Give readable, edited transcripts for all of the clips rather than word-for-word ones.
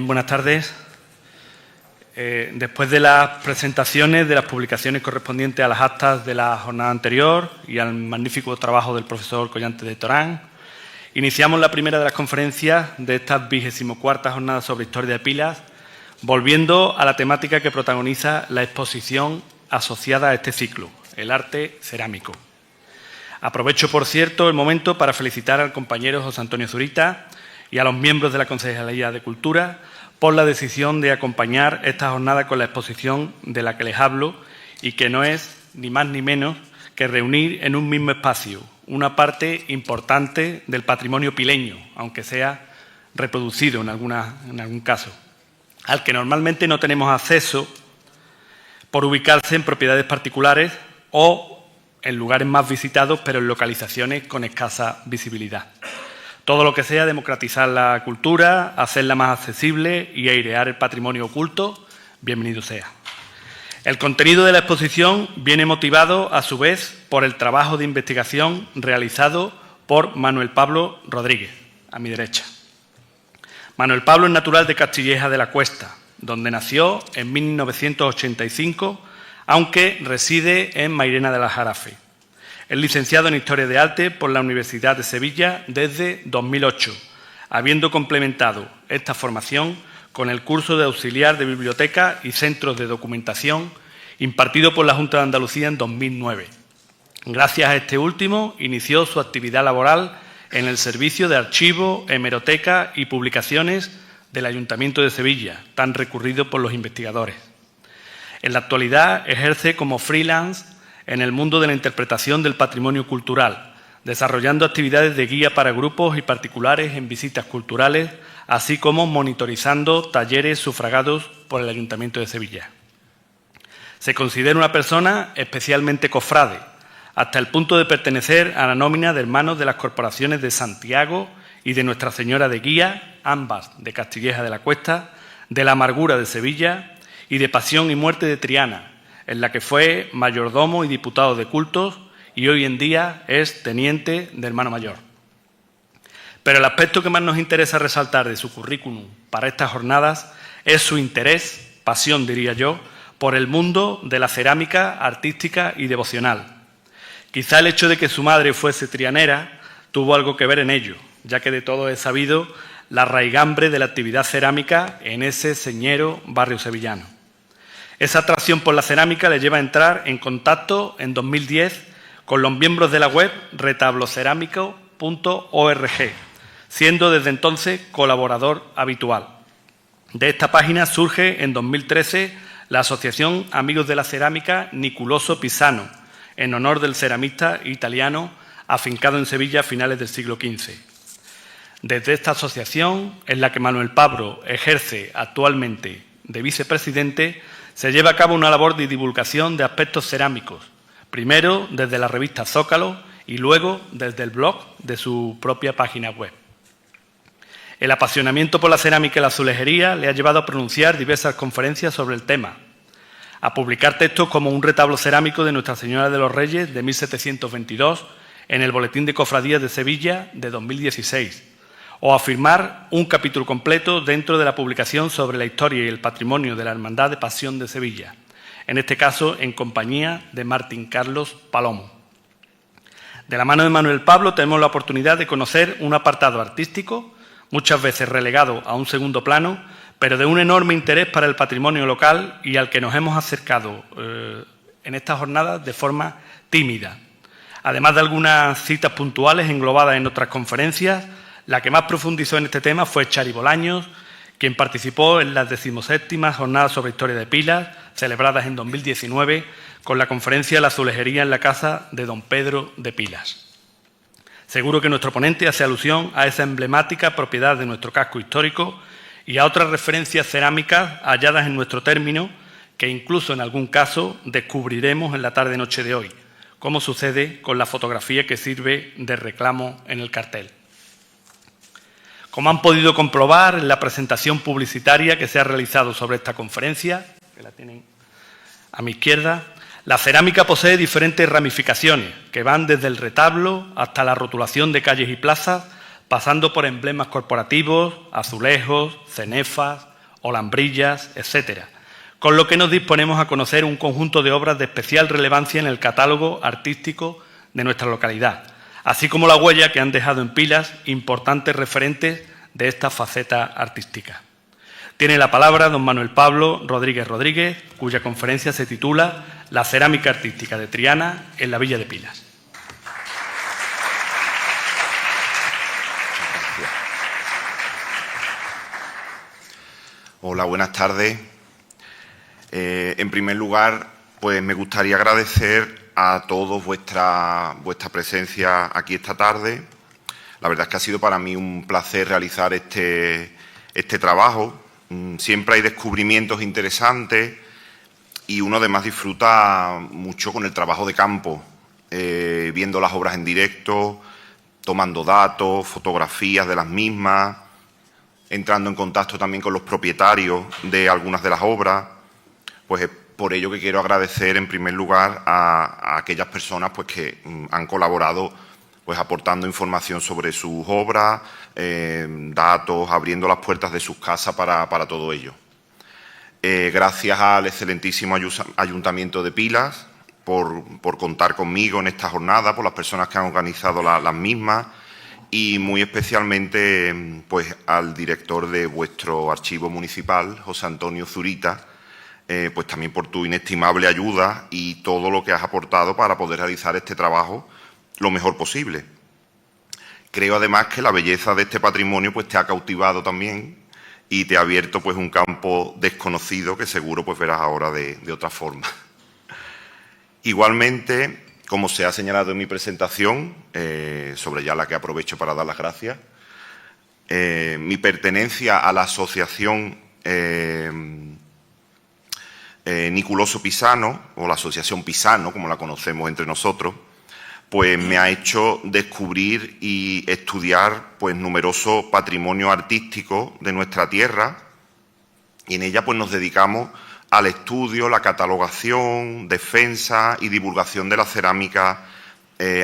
Buenas tardes. Después de las presentaciones de las publicaciones correspondientes a las actas de la jornada anterior y al magnífico trabajo del profesor Collante de Torán, iniciamos la primera de las conferencias de esta 24ª jornada sobre historia de Pilas, volviendo a la temática que protagoniza la exposición asociada a este ciclo, el arte cerámico. Aprovecho, por cierto, el momento para felicitar al compañero José Antonio Zurita y a los miembros de la Concejalía de Cultura por la decisión de acompañar esta jornada con la exposición de la que les hablo y que no es ni más ni menos que reunir en un mismo espacio una parte importante del patrimonio pileño, aunque sea reproducido en algún caso, al que normalmente no tenemos acceso por ubicarse en propiedades particulares o en lugares más visitados, pero en localizaciones con escasa visibilidad. Todo lo que sea democratizar la cultura, hacerla más accesible y airear el patrimonio oculto, bienvenido sea. El contenido de la exposición viene motivado, a su vez, por el trabajo de investigación realizado por Manuel Pablo Rodríguez, a mi derecha. Manuel Pablo es natural de Castilleja de la Cuesta, donde nació en 1985, aunque reside en Mairena del Aljarafe. Es licenciado en Historia de Arte por la Universidad de Sevilla desde 2008, habiendo complementado esta formación con el curso de auxiliar de biblioteca y centros de documentación impartido por la Junta de Andalucía en 2009. Gracias a este último, inició su actividad laboral en el Servicio de Archivo, Hemeroteca y Publicaciones del Ayuntamiento de Sevilla, tan recurrido por los investigadores. En la actualidad ejerce como freelance en el mundo de la interpretación del patrimonio cultural, desarrollando actividades de guía para grupos y particulares en visitas culturales, así como monitorizando talleres sufragados por el Ayuntamiento de Sevilla. Se considera una persona especialmente cofrade, hasta el punto de pertenecer a la nómina de hermanos de las corporaciones de Santiago y de Nuestra Señora de Guía, ambas de Castilleja de la Cuesta, de la Amargura de Sevilla y de Pasión y Muerte de Triana, en la que fue mayordomo y diputado de cultos y hoy en día es teniente de hermano mayor. Pero el aspecto que más nos interesa resaltar de su currículum para estas jornadas es su interés, pasión diría yo, por el mundo de la cerámica artística y devocional. Quizá el hecho de que su madre fuese trianera tuvo algo que ver en ello, ya que de todo es sabido la raigambre de la actividad cerámica en ese señero barrio sevillano. Esa atracción por la cerámica le lleva a entrar en contacto en 2010 con los miembros de la web retablocerámico.org, siendo desde entonces colaborador habitual. De esta página surge en 2013 la Asociación Amigos de la Cerámica Niculoso Pisano, en honor del ceramista italiano afincado en Sevilla a finales del siglo XV. Desde esta asociación, en la que Manuel Pablo ejerce actualmente de vicepresidente, se lleva a cabo una labor de divulgación de aspectos cerámicos, primero desde la revista Zócalo y luego desde el blog de su propia página web. El apasionamiento por la cerámica y la azulejería le ha llevado a pronunciar diversas conferencias sobre el tema, a publicar textos como un retablo cerámico de Nuestra Señora de los Reyes de 1722 en el Boletín de Cofradías de Sevilla de 2016, o a firmar un capítulo completo dentro de la publicación sobre la historia y el patrimonio de la Hermandad de Pasión de Sevilla, en este caso en compañía de Martín Carlos Palomo. De la mano de Manuel Pablo tenemos la oportunidad de conocer un apartado artístico, muchas veces relegado a un segundo plano, pero de un enorme interés para el patrimonio local y al que nos hemos acercado en estas jornadas de forma tímida. Además de algunas citas puntuales englobadas en otras conferencias, la que más profundizó en este tema fue Chari Bolaños, quien participó en las 17ª jornadas sobre historia de Pilas, celebradas en 2019, con la conferencia La azulejería en la casa de don Pedro de Pilas. Seguro que nuestro ponente hace alusión a esa emblemática propiedad de nuestro casco histórico y a otras referencias cerámicas halladas en nuestro término, que incluso en algún caso descubriremos en la tarde-noche de hoy, como sucede con la fotografía que sirve de reclamo en el cartel. Como han podido comprobar en la presentación publicitaria que se ha realizado sobre esta conferencia, que la tienen a mi izquierda, la cerámica posee diferentes ramificaciones que van desde el retablo hasta la rotulación de calles y plazas, pasando por emblemas corporativos, azulejos, cenefas, olambrillas, etc., con lo que nos disponemos a conocer un conjunto de obras de especial relevancia en el catálogo artístico de nuestra localidad, así como la huella que han dejado en Pilas importantes referentes de esta faceta artística. Tiene la palabra don Manuel Pablo Rodríguez Rodríguez, cuya conferencia se titula La cerámica artística de Triana en la Villa de Pilas. Hola, buenas tardes. En primer lugar, pues me gustaría agradecer a todos vuestra presencia aquí esta tarde. La verdad es que ha sido para mí un placer realizar este trabajo. Siempre hay descubrimientos interesantes y uno además disfruta mucho con el trabajo de campo, viendo las obras en directo, tomando datos, fotografías de las mismas, entrando en contacto también con los propietarios de algunas de las obras. Pues es por ello que quiero agradecer en primer lugar a aquellas personas pues, que han colaborado pues, aportando información sobre sus obras, datos, abriendo las puertas de sus casas para todo ello. Gracias al excelentísimo Ayuntamiento de Pilas por contar conmigo en esta jornada, por las personas que han organizado las mismas y muy especialmente pues, al director de vuestro archivo municipal, José Antonio Zurita, pues también por tu inestimable ayuda y todo lo que has aportado para poder realizar este trabajo lo mejor posible. Creo además que la belleza de este patrimonio pues, te ha cautivado también y te ha abierto pues, un campo desconocido que seguro pues, verás ahora de otra forma. Igualmente, como se ha señalado en mi presentación, sobre ya la que aprovecho para dar las gracias, mi pertenencia a la asociación Niculoso Pisano, o la asociación Pisano, como la conocemos entre nosotros, pues me ha hecho descubrir y estudiar pues, numeroso patrimonio artístico de nuestra tierra y en ella pues, nos dedicamos al estudio, la catalogación, defensa y divulgación de la cerámica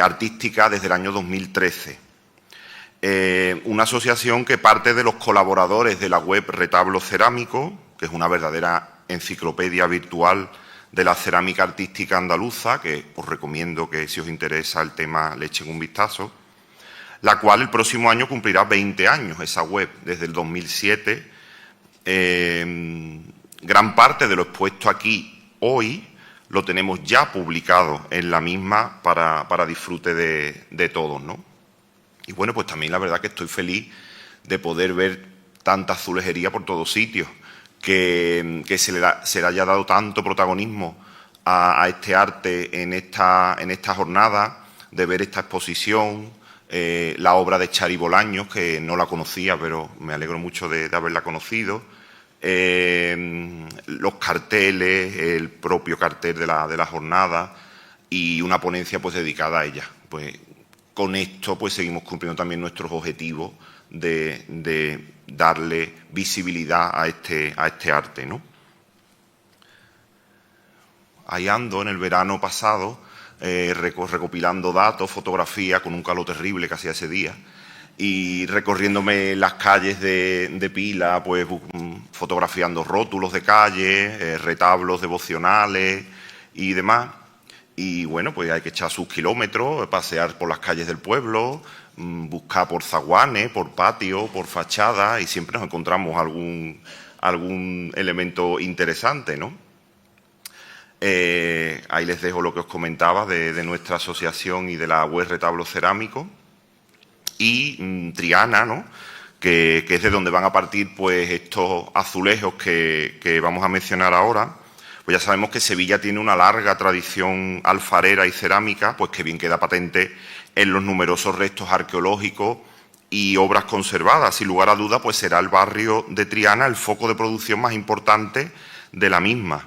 artística desde el año 2013. Una asociación que parte de los colaboradores de la web Retablo Cerámico, que es una verdadera enciclopedia virtual de la cerámica artística andaluza, que os recomiendo que si os interesa el tema le echen un vistazo, la cual el próximo año cumplirá 20 años, esa web, desde el 2007. Gran parte de lo expuesto aquí hoy lo tenemos ya publicado en la misma para disfrute de todos, ¿no? Y bueno, pues también la verdad que estoy feliz de poder ver tanta azulejería por todos sitios, que se le haya dado tanto protagonismo a este arte en esta jornada, de ver esta exposición, la obra de Chari Bolaños, que no la conocía, pero me alegro mucho de haberla conocido, los carteles, el propio cartel de la jornada y una ponencia pues dedicada a ella. Pues con esto pues seguimos cumpliendo también nuestros objetivos de darle visibilidad a este arte, ¿no? Ahí ando en el verano pasado recopilando datos, fotografías, con un calor terrible que hacía ese día, y recorriéndome las calles de Pila, pues fotografiando rótulos de calle, retablos devocionales y demás. Y bueno, pues hay que echar sus kilómetros, pasear por las calles del pueblo, buscar por zaguanes, por patios, por fachadas, y siempre nos encontramos algún elemento interesante, ¿no? Ahí les dejo lo que os comentaba de nuestra asociación y de la web Retablo Cerámico. Y Triana, ¿no? que es de donde van a partir pues, estos azulejos que vamos a mencionar ahora. Pues ya sabemos que Sevilla tiene una larga tradición alfarera y cerámica, pues que bien queda patente en los numerosos restos arqueológicos y obras conservadas. Sin lugar a duda, pues será el barrio de Triana el foco de producción más importante de la misma.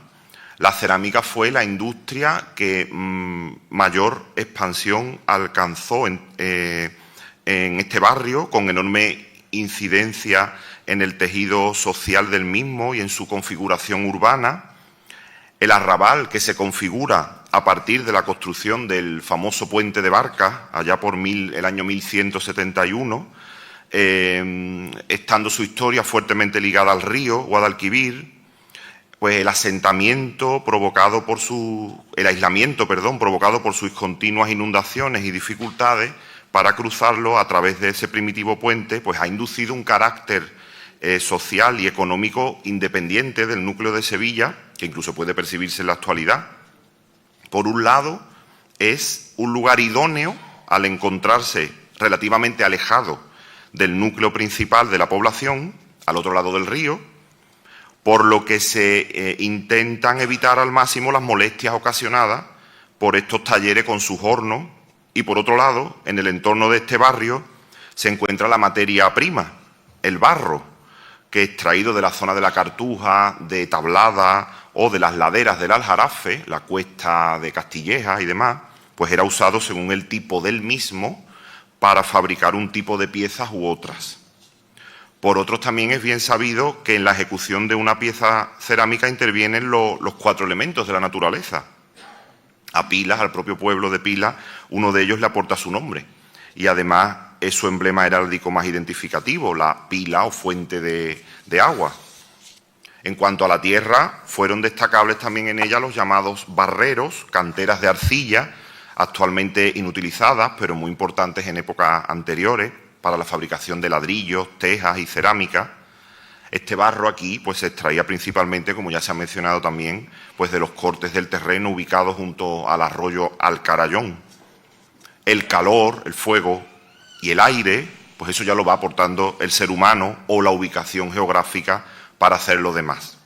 La cerámica fue la industria que mayor expansión alcanzó en este barrio, con enorme incidencia en el tejido social del mismo y en su configuración urbana. El arrabal, que se configura a partir de la construcción del famoso puente de Barcas, allá por el año 1171, estando su historia fuertemente ligada al río Guadalquivir, pues el aislamiento provocado por sus continuas inundaciones y dificultades para cruzarlo a través de ese primitivo puente, pues ha inducido un carácter social y económico independiente del núcleo de Sevilla, que incluso puede percibirse en la actualidad. Por un lado, es un lugar idóneo al encontrarse relativamente alejado del núcleo principal de la población, al otro lado del río, por lo que se intentan evitar al máximo las molestias ocasionadas por estos talleres con sus hornos, y por otro lado, en el entorno de este barrio se encuentra la materia prima, el barro, que extraído de la zona de la Cartuja, de Tablada o de las laderas del Aljarafe, la cuesta de Castilleja y demás, pues era usado según el tipo del mismo para fabricar un tipo de piezas u otras. Por otros, también es bien sabido que en la ejecución de una pieza cerámica intervienen los 4 elementos de la naturaleza. A Pilas, al propio pueblo de Pilas, uno de ellos le aporta su nombre. Y además es su emblema heráldico más identificativo, la pila o fuente de agua. En cuanto a la tierra, fueron destacables también en ella los llamados barreros, canteras de arcilla, actualmente inutilizadas, pero muy importantes en épocas anteriores, para la fabricación de ladrillos, tejas y cerámica. Este barro aquí pues se extraía principalmente, como ya se ha mencionado también, pues de los cortes del terreno ubicados junto al arroyo Alcarayón. El calor, el fuego y el aire, pues eso ya lo va aportando el ser humano o la ubicación geográfica para hacer lo demás.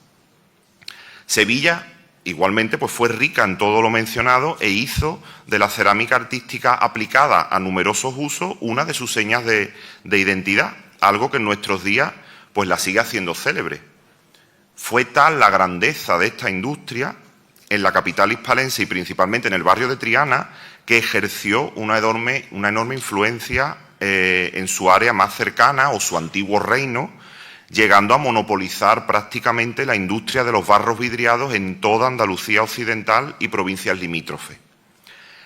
Sevilla, igualmente, pues fue rica en todo lo mencionado e hizo de la cerámica artística aplicada a numerosos usos una de sus señas de identidad, algo que en nuestros días pues la sigue haciendo célebre. Fue tal la grandeza de esta industria en la capital hispalense y principalmente en el barrio de Triana, que ejerció una enorme influencia en su área más cercana o su antiguo reino, llegando a monopolizar prácticamente la industria de los barros vidriados en toda Andalucía occidental y provincias limítrofes.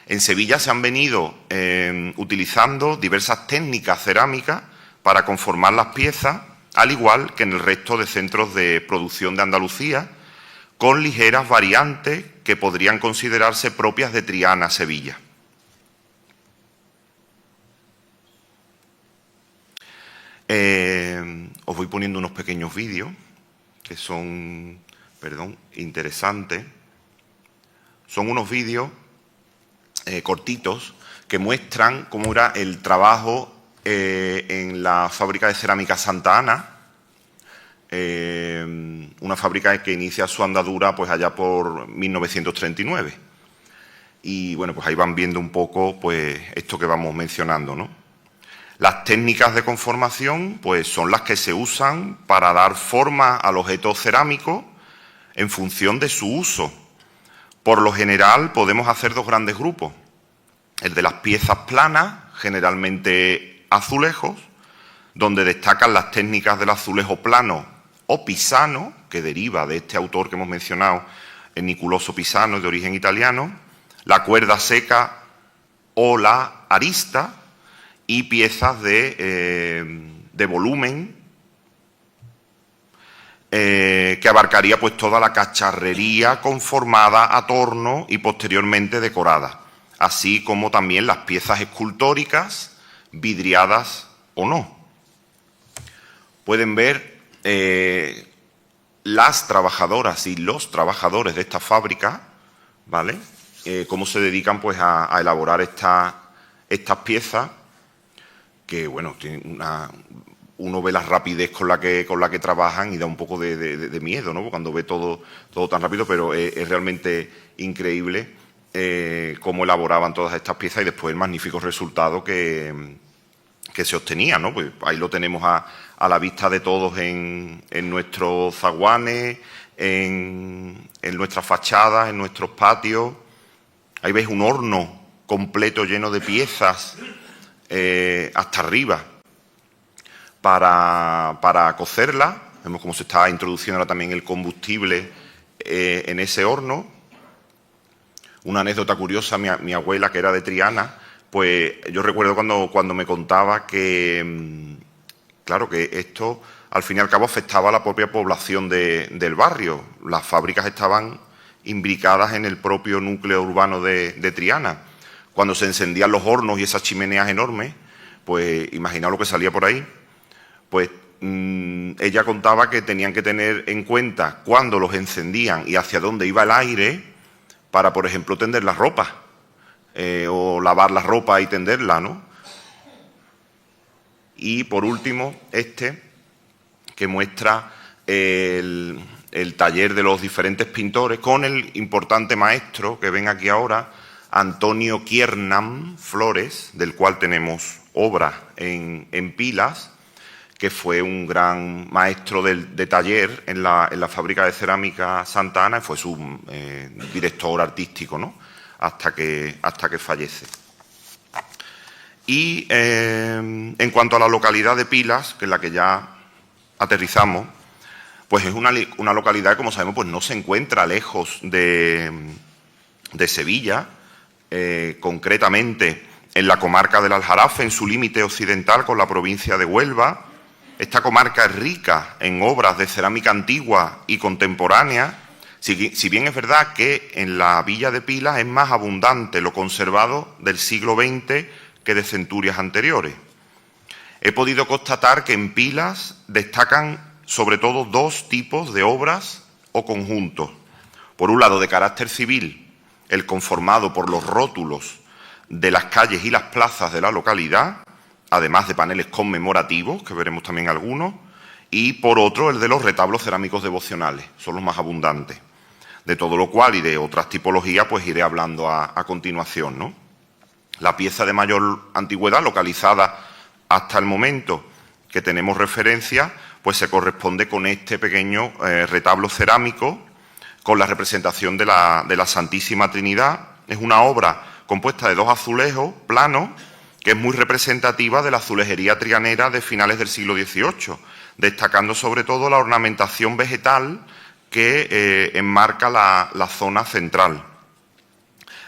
En Sevilla se han venido utilizando diversas técnicas cerámicas para conformar las piezas, al igual que en el resto de centros de producción de Andalucía, con ligeras variantes que podrían considerarse propias de Triana, Sevilla. Os voy poniendo unos pequeños vídeos que son, interesantes. Son unos vídeos cortitos que muestran cómo era el trabajo en la fábrica de cerámica Santa Ana, una fábrica que inicia su andadura pues allá por 1939. Y bueno, pues ahí van viendo un poco pues esto que vamos mencionando, ¿no? Las técnicas de conformación pues son las que se usan para dar forma al objeto cerámico en función de su uso. Por lo general podemos hacer 2 grandes grupos: el de las piezas planas, generalmente azulejos, donde destacan las técnicas del azulejo plano o pisano, que deriva de este autor que hemos mencionado, el Niculoso Pisano, de origen italiano, la cuerda seca o la arista, y piezas de volumen que abarcaría pues toda la cacharrería conformada a torno y posteriormente decorada, así como también las piezas escultóricas, vidriadas o no. Pueden ver las trabajadoras y los trabajadores de esta fábrica, ¿vale? Cómo se dedican pues a elaborar estas piezas, que bueno, uno ve la rapidez con la que trabajan y da un poco de miedo, ¿no? Cuando ve todo tan rápido, pero es realmente increíble cómo elaboraban todas estas piezas y después el magnífico resultado que se obtenía, ¿no? Pues ahí lo tenemos a la vista de todos en nuestros zaguanes, en nuestras fachadas, en nuestros patios. Ahí veis un horno completo lleno de piezas hasta arriba para cocerla. Vemos cómo se está introduciendo ahora también el combustible en ese horno. Una anécdota curiosa: mi abuela, que era de Triana, pues yo recuerdo cuando me contaba que claro que esto, al fin y al cabo, afectaba a la propia población del barrio. Las fábricas estaban imbricadas en el propio núcleo urbano de Triana. Cuando se encendían los hornos y esas chimeneas enormes, pues imaginaos lo que salía por ahí, pues ella contaba que tenían que tener en cuenta cuándo los encendían y hacia dónde iba el aire para, por ejemplo, tender la ropa o lavar la ropa y tenderla, ¿no? Y, por último, que muestra el taller de los diferentes pintores con el importante maestro que ven aquí ahora, Antonio Kiernam Flores, del cual tenemos obra en Pilas, que fue un gran maestro de taller en la fábrica de cerámica Santa Ana y fue su director artístico, ¿no? hasta que fallece. Y en cuanto a la localidad de Pilas, que es la que ya aterrizamos, pues es una localidad que, como sabemos, pues no se encuentra lejos de Sevilla, concretamente en la comarca del Aljarafe, en su límite occidental con la provincia de Huelva. Esta comarca es rica en obras de cerámica antigua y contemporánea, si bien es verdad que en la villa de Pilas es más abundante lo conservado del siglo XX que de centurias anteriores. He podido constatar que en Pilas destacan sobre todo dos tipos de obras o conjuntos. Por un lado, de carácter civil, el conformado por los rótulos de las calles y las plazas de la localidad, además de paneles conmemorativos, que veremos también algunos, y por otro, el de los retablos cerámicos devocionales, son los más abundantes. De todo lo cual y de otras tipologías, pues iré hablando a continuación, ¿no? La pieza de mayor antigüedad, localizada hasta el momento que tenemos referencia, pues se corresponde con este pequeño retablo cerámico con la representación de la Santísima Trinidad. Es una obra compuesta de dos azulejos planos, que es muy representativa de la azulejería trianera de finales del siglo XVIII, destacando sobre todo la ornamentación vegetal que enmarca la zona central.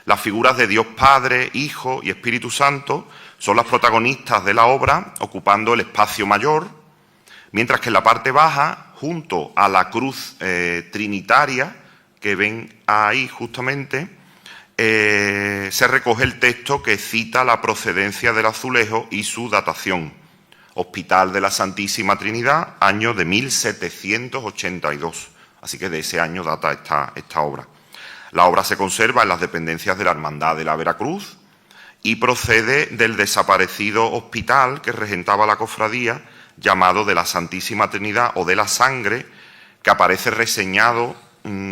Las figuras de Dios Padre, Hijo y Espíritu Santo son las protagonistas de la obra, ocupando el espacio mayor, mientras que en la parte baja, junto a la cruz trinitaria, que ven ahí justamente, se recoge el texto que cita la procedencia del azulejo y su datación. Hospital de la Santísima Trinidad, año de 1782. Así que de ese año data esta obra. La obra se conserva en las dependencias de la Hermandad de la Veracruz y procede del desaparecido hospital que regentaba la cofradía, llamado de la Santísima Trinidad o de la Sangre, que aparece reseñado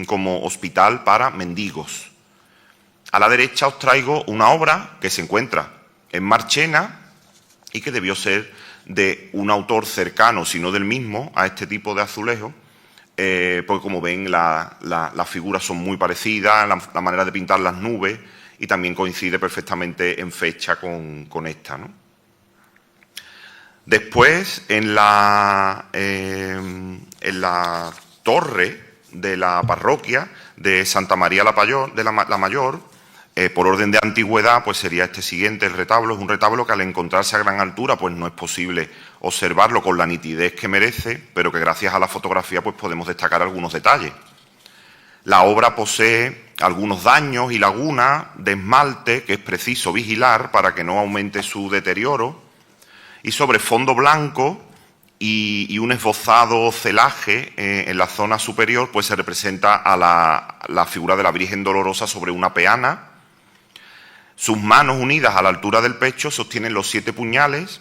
como hospital para mendigos. A la derecha os traigo una obra que se encuentra en Marchena y que debió ser de un autor cercano, si no del mismo, a este tipo de azulejo, porque como ven las figuras son muy parecidas, la manera de pintar las nubes, y también coincide perfectamente en fecha con esta, ¿no? Después, en la torre de la parroquia de Santa María la Mayor, por orden de antigüedad, pues sería este siguiente, el retablo. Es un retablo que al encontrarse a gran altura, pues no es posible observarlo con la nitidez que merece, pero que gracias a la fotografía pues podemos destacar algunos detalles. La obra posee algunos daños y lagunas de esmalte que es preciso vigilar para que no aumente su deterioro, y sobre fondo blanco y un esbozado celaje en la zona superior, pues se representa a la figura de la Virgen Dolorosa sobre una peana. Sus manos unidas a la altura del pecho sostienen los 7 puñales,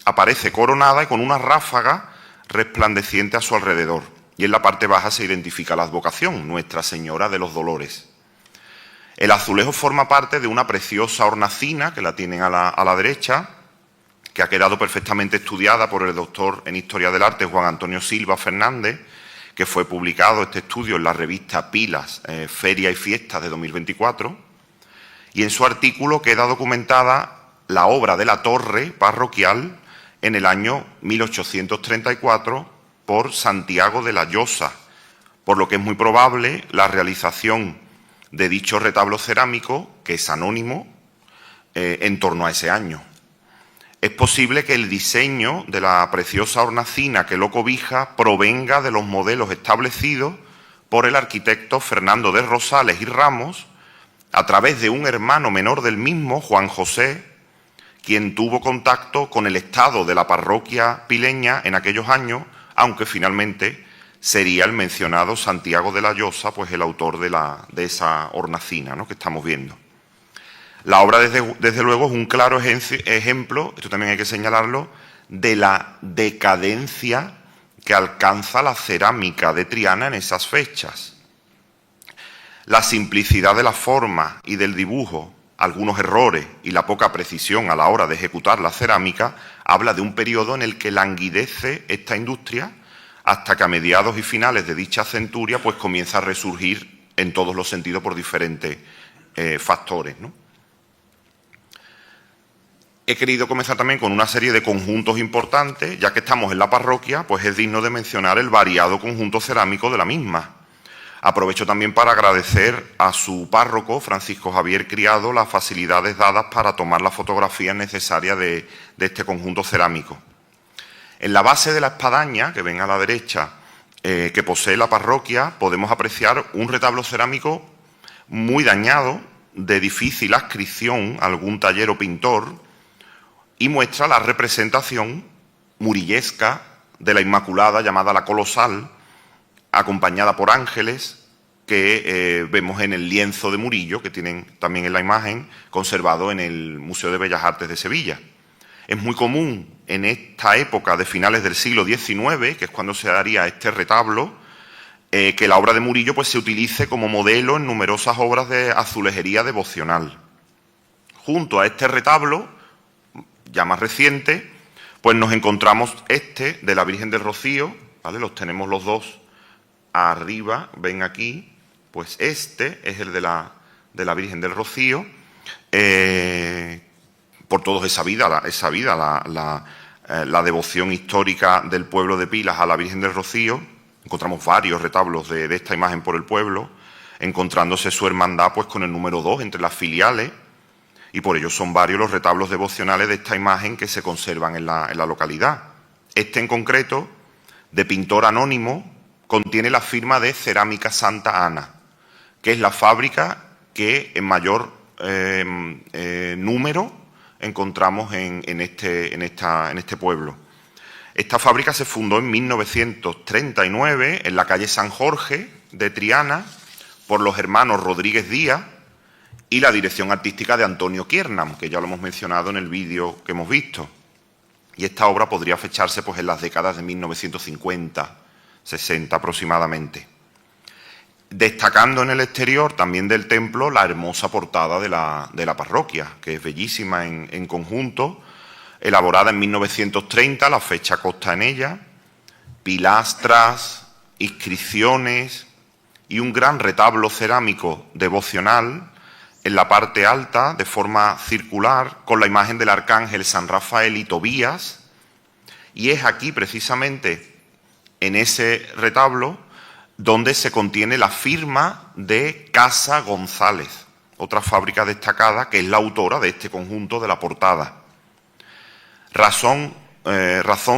aparece coronada y con una ráfaga resplandeciente a su alrededor. Y en la parte baja se identifica la advocación, Nuestra Señora de los Dolores. El azulejo forma parte de una preciosa hornacina, que la tienen a la derecha, que ha quedado perfectamente estudiada por el doctor en Historia del Arte Juan Antonio Silva Fernández, que fue publicado este estudio en la revista Pilas, Feria y Fiestas de 2024, y en su artículo queda documentada la obra de la torre parroquial en el año 1834 por Santiago de la Llosa, por lo que es muy probable la realización de dicho retablo cerámico, que es anónimo, en torno a ese año. es posible que el diseño de la preciosa hornacina que lo cobija provenga de los modelos establecidos por el arquitecto Fernando de Rosales y Ramos a través de un hermano menor del mismo, Juan José, quien tuvo contacto con el estado de la parroquia pileña en aquellos años, aunque finalmente sería el mencionado Santiago de la Llosa, pues el autor de esa hornacina, ¿no?, que estamos viendo. La obra, desde luego, es un claro ejemplo, esto también hay que señalarlo, de la decadencia que alcanza la cerámica de Triana en esas fechas. La simplicidad de la forma y del dibujo, algunos errores y la poca precisión a la hora de ejecutar la cerámica habla de un periodo en el que languidece esta industria hasta que a mediados y finales de dicha centuria pues comienza a resurgir en todos los sentidos por diferentes factores, ¿no? He querido comenzar también con una serie de conjuntos importantes, ya que estamos en la parroquia, pues es digno de mencionar el variado conjunto cerámico de la misma. Aprovecho también para agradecer a su párroco, Francisco Javier Criado, las facilidades dadas para tomar las fotografías necesarias de este conjunto cerámico. En la base de la espadaña, que ven a la derecha, que posee la parroquia, podemos apreciar un retablo cerámico muy dañado, de difícil adscripción a algún taller o pintor, y muestra la representación murillesca de la Inmaculada, llamada la Colosal, acompañada por ángeles que vemos en el lienzo de Murillo, que tienen también en la imagen, conservado en el Museo de Bellas Artes de Sevilla. Es muy común en esta época de finales del siglo XIX, que es cuando se daría este retablo, que la obra de Murillo pues, se utilice como modelo en numerosas obras de azulejería devocional. Junto a este retablo, ya más reciente, pues nos encontramos este de la Virgen del Rocío, ¿vale? Los tenemos los dos arriba, ven aquí, pues este es el de la Virgen del Rocío, por todos es sabida la devoción histórica del pueblo de Pilas a la Virgen del Rocío. Encontramos varios retablos de esta imagen por el pueblo, encontrándose su hermandad pues con el número 2 entre las filiales, y por ello son varios los retablos devocionales de esta imagen que se conservan en la localidad. Este en concreto, de pintor anónimo, contiene la firma de Cerámica Santa Ana, que es la fábrica que en mayor número encontramos en este pueblo. Esta fábrica se fundó en 1939 en la calle San Jorge de Triana por los hermanos Rodríguez Díaz y la dirección artística de Antonio Kiernam, que ya lo hemos mencionado en el vídeo que hemos visto. Y esta obra podría fecharse pues, en las décadas de 1950, 60 aproximadamente. Destacando en el exterior también del templo la hermosa portada de la parroquia, que es bellísima en conjunto, elaborada en 1930, la fecha consta en ella, pilastras, inscripciones y un gran retablo cerámico devocional en la parte alta, de forma circular, con la imagen del arcángel San Rafael y Tobías, y es aquí precisamente en ese retablo donde se contiene la firma de Casa González, otra fábrica destacada que es la autora de este conjunto de la portada. Razón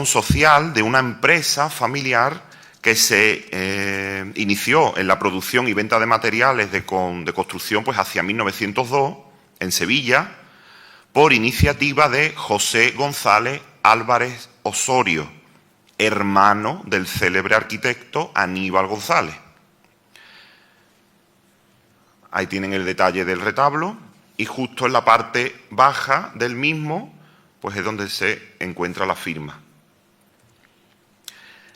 social de una empresa familiar que se inició en la producción y venta de materiales de construcción pues hacia 1902 en Sevilla, por iniciativa de José González Álvarez Osorio, hermano del célebre arquitecto Aníbal González. Ahí tienen el detalle del retablo y justo en la parte baja del mismo pues es donde se encuentra la firma.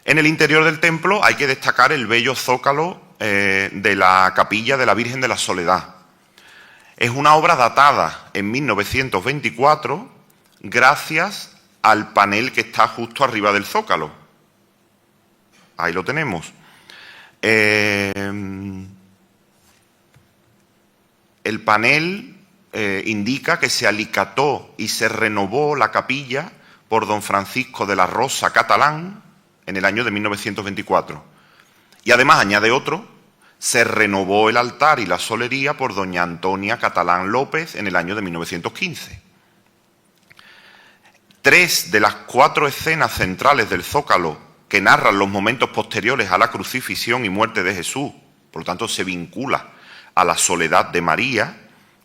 En el interior del templo hay que destacar el bello zócalo de la capilla de la Virgen de la Soledad. Es una obra datada en 1924 gracias al panel que está justo arriba del zócalo. Ahí lo tenemos. El panel indica que se alicató y se renovó la capilla por don Francisco de la Rosa Catalán en el año de 1924. Y además añade otro, se renovó el altar y la solería por doña Antonia Catalán López en el año de 1915. 3 de las 4 escenas centrales del Zócalo que narran los momentos posteriores a la crucifixión y muerte de Jesús, por lo tanto se vincula a la soledad de María,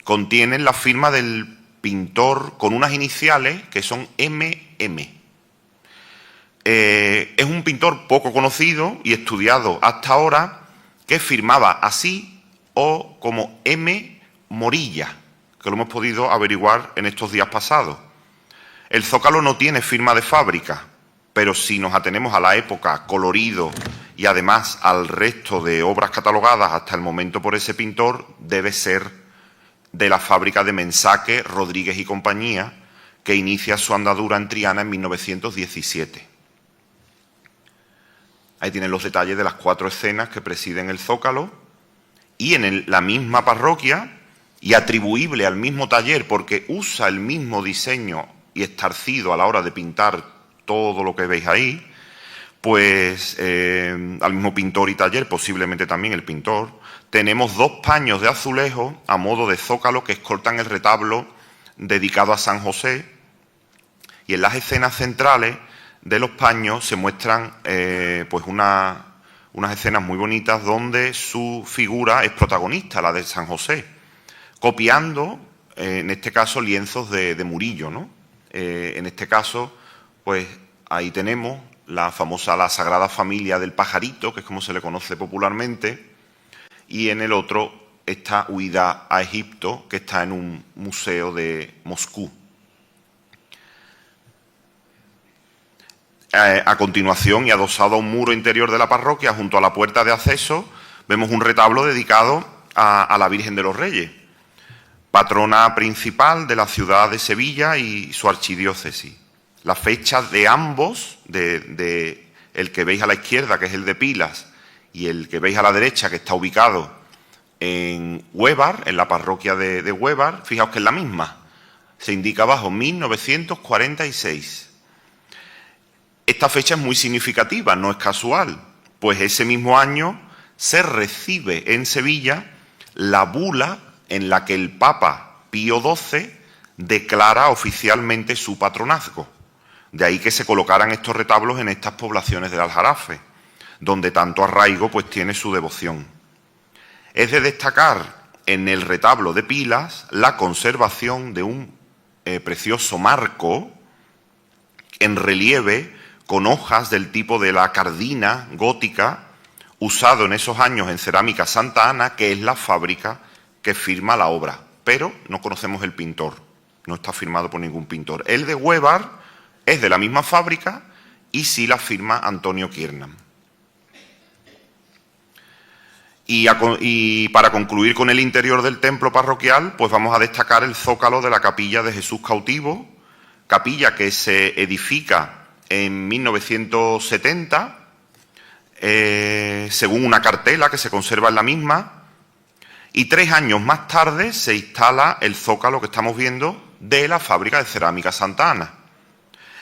contienen la firma del pintor con unas iniciales que son MM. Es un pintor poco conocido y estudiado hasta ahora, que firmaba así o como M. Morilla, que lo hemos podido averiguar en estos días pasados. El Zócalo no tiene firma de fábrica, pero si nos atenemos a la época, colorido y además al resto de obras catalogadas hasta el momento por ese pintor, debe ser de la fábrica de Mensaque, Rodríguez y compañía, que inicia su andadura en Triana en 1917. Ahí tienen los detalles de las 4 escenas que presiden el Zócalo, y en la misma parroquia, y atribuible al mismo taller porque usa el mismo diseño y estarcido a la hora de pintar todo lo que veis ahí, pues al mismo pintor y taller, posiblemente también el pintor, tenemos 2 paños de azulejo a modo de zócalo que escoltan el retablo dedicado a San José, y en las escenas centrales de los paños se muestran pues unas escenas muy bonitas donde su figura es protagonista, la de San José, copiando, en este caso, lienzos de Murillo, ¿no? En este caso, pues ahí tenemos la Sagrada Familia del Pajarito, que es como se le conoce popularmente, y en el otro esta huida a Egipto, que está en un museo de Moscú. A continuación, y adosado a un muro interior de la parroquia, junto a la puerta de acceso, vemos un retablo dedicado a la Virgen de los Reyes, patrona principal de la ciudad de Sevilla y su archidiócesis. La fecha de ambos, de el que veis a la izquierda, que es el de Pilas, y el que veis a la derecha, que está ubicado en Huévar, en la parroquia de Huévar, fijaos que es la misma. Se indica abajo 1946. Esta fecha es muy significativa, no es casual, pues ese mismo año se recibe en Sevilla la bula en la que el Papa Pío XII declara oficialmente su patronazgo. De ahí que se colocaran estos retablos en estas poblaciones del Aljarafe, donde tanto arraigo pues tiene su devoción. Es de destacar en el retablo de Pilas la conservación de un precioso marco en relieve con hojas del tipo de la cardina gótica, usado en esos años en Cerámica Santa Ana, que es la fábrica que firma la obra, pero no conocemos el pintor, no está firmado por ningún pintor. El de Huévar es de la misma fábrica y sí la firma Antonio Kiernan. Y para concluir con el interior del templo parroquial, pues vamos a destacar el zócalo de la capilla de Jesús Cautivo, capilla que se edifica en 1970, según una cartela que se conserva en la misma, y 3 años más tarde se instala el zócalo que estamos viendo de la fábrica de Cerámica Santa Ana.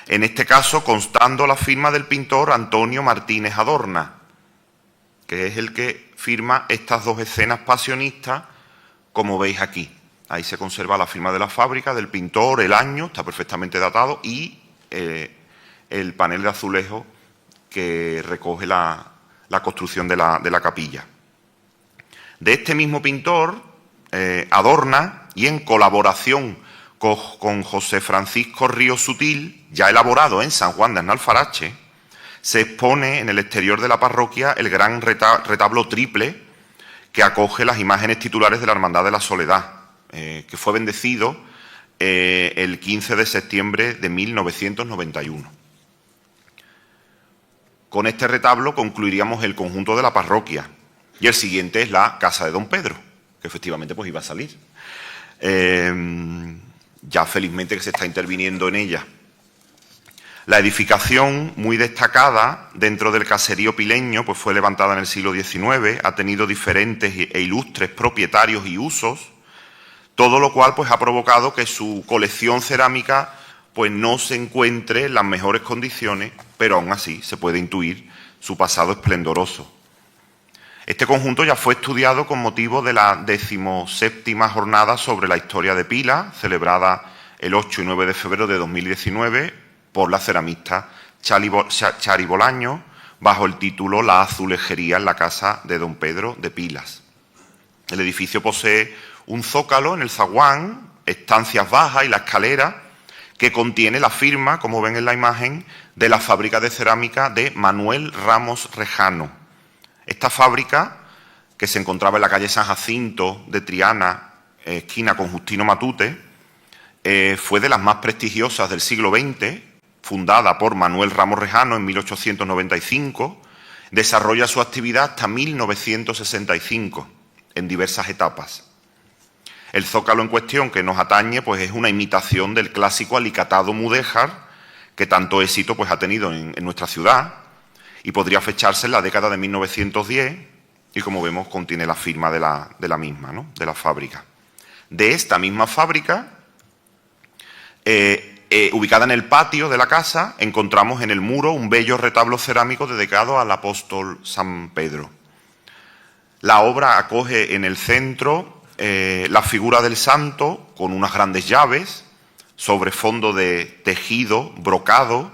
En este caso, constando la firma del pintor Antonio Martínez Adorna, que es el que firma estas 2 escenas pasionistas, como veis aquí. Ahí se conserva la firma de la fábrica, del pintor, el año, está perfectamente datado, y el panel de azulejo que recoge la construcción de la capilla. De este mismo pintor, Adorna, y en colaboración con José Francisco Ríos Sutil, ya elaborado en San Juan de Alfarache, se expone en el exterior de la parroquia el gran retablo triple que acoge las imágenes titulares de la Hermandad de la Soledad, que fue bendecido el 15 de septiembre de 1991. Con este retablo concluiríamos el conjunto de la parroquia, y el siguiente es la casa de Don Pedro, que efectivamente pues iba a salir. Ya felizmente que se está interviniendo en ella. La edificación, muy destacada dentro del caserío pileño, pues fue levantada en el siglo XIX, ha tenido diferentes e ilustres propietarios y usos, todo lo cual pues ha provocado que su colección cerámica pues no se encuentre en las mejores condiciones, pero aún así se puede intuir su pasado esplendoroso. Este conjunto ya fue estudiado con motivo de la 17ª jornada sobre la historia de Pilas, celebrada el 8 y 9 de febrero de 2019, por la ceramista Chari Bolaño, bajo el título La azulejería en la casa de don Pedro de Pilas. El edificio posee un zócalo en el zaguán, estancias bajas y la escalera, que contiene la firma, como ven en la imagen, de la fábrica de cerámica de Manuel Ramos Rejano. Esta fábrica, que se encontraba en la calle San Jacinto de Triana, esquina con Justino Matute, fue de las más prestigiosas del siglo XX, fundada por Manuel Ramos Rejano en 1895, desarrolla su actividad hasta 1965, en diversas etapas. El zócalo en cuestión que nos atañe pues, es una imitación del clásico alicatado mudéjar que tanto éxito pues, ha tenido en nuestra ciudad y podría fecharse en la década de 1910 y, como vemos, contiene la firma de la misma, ¿no? De la fábrica. De esta misma fábrica, ubicada en el patio de la casa, encontramos en el muro un bello retablo cerámico dedicado al apóstol San Pedro. La obra acoge en el centro la figura del santo con unas grandes llaves sobre fondo de tejido brocado.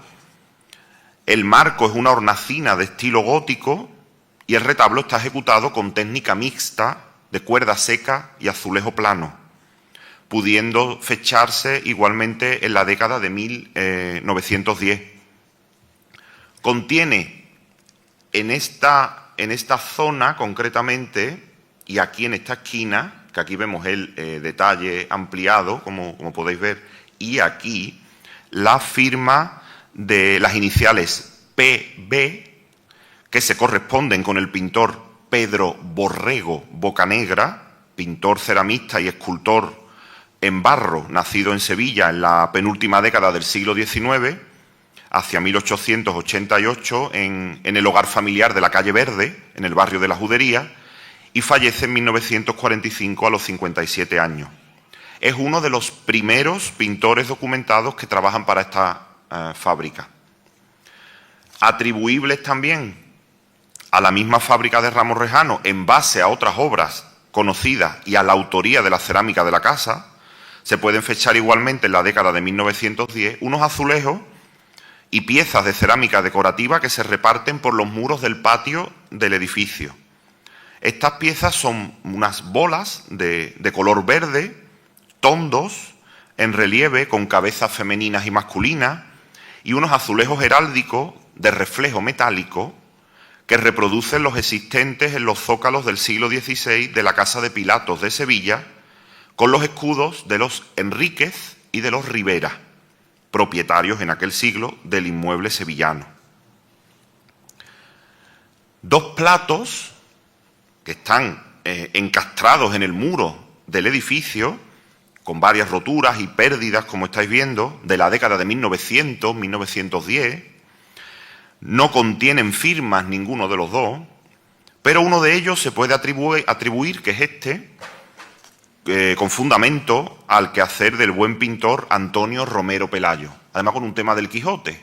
El marco es una hornacina de estilo gótico y el retablo está ejecutado con técnica mixta de cuerda seca y azulejo plano, pudiendo fecharse igualmente en la década de 1910. Contiene en esta zona concretamente, y aquí en esta esquina, que aquí vemos el detalle ampliado, como podéis ver, y aquí la firma de las iniciales PB, que se corresponden con el pintor Pedro Borrego Bocanegra, pintor ceramista y escultor en barro, nacido en Sevilla en la penúltima década del siglo XIX, hacia 1888, en el hogar familiar de la calle Verde, en el barrio de la Judería, y fallece en 1945 a los 57 años. Es uno de los primeros pintores documentados que trabajan para esta fábrica. Atribuibles también a la misma fábrica de Ramos Rejano, en base a otras obras conocidas y a la autoría de la cerámica de la casa, se pueden fechar igualmente en la década de 1910 unos azulejos y piezas de cerámica decorativa que se reparten por los muros del patio del edificio. Estas piezas son unas bolas de color verde, tondos, en relieve con cabezas femeninas y masculinas, y unos azulejos heráldicos de reflejo metálico que reproducen los existentes en los zócalos del siglo XVI de la Casa de Pilatos de Sevilla, con los escudos de los Enríquez y de los Rivera, propietarios en aquel siglo del inmueble sevillano. Dos platos que están encastrados en el muro del edificio, con varias roturas y pérdidas, como estáis viendo, de la década de 1900, 1910. No contienen firmas ninguno de los dos, pero uno de ellos se puede atribuir que es este, con fundamento al quehacer del buen pintor Antonio Romero Pelayo, además con un tema del Quijote,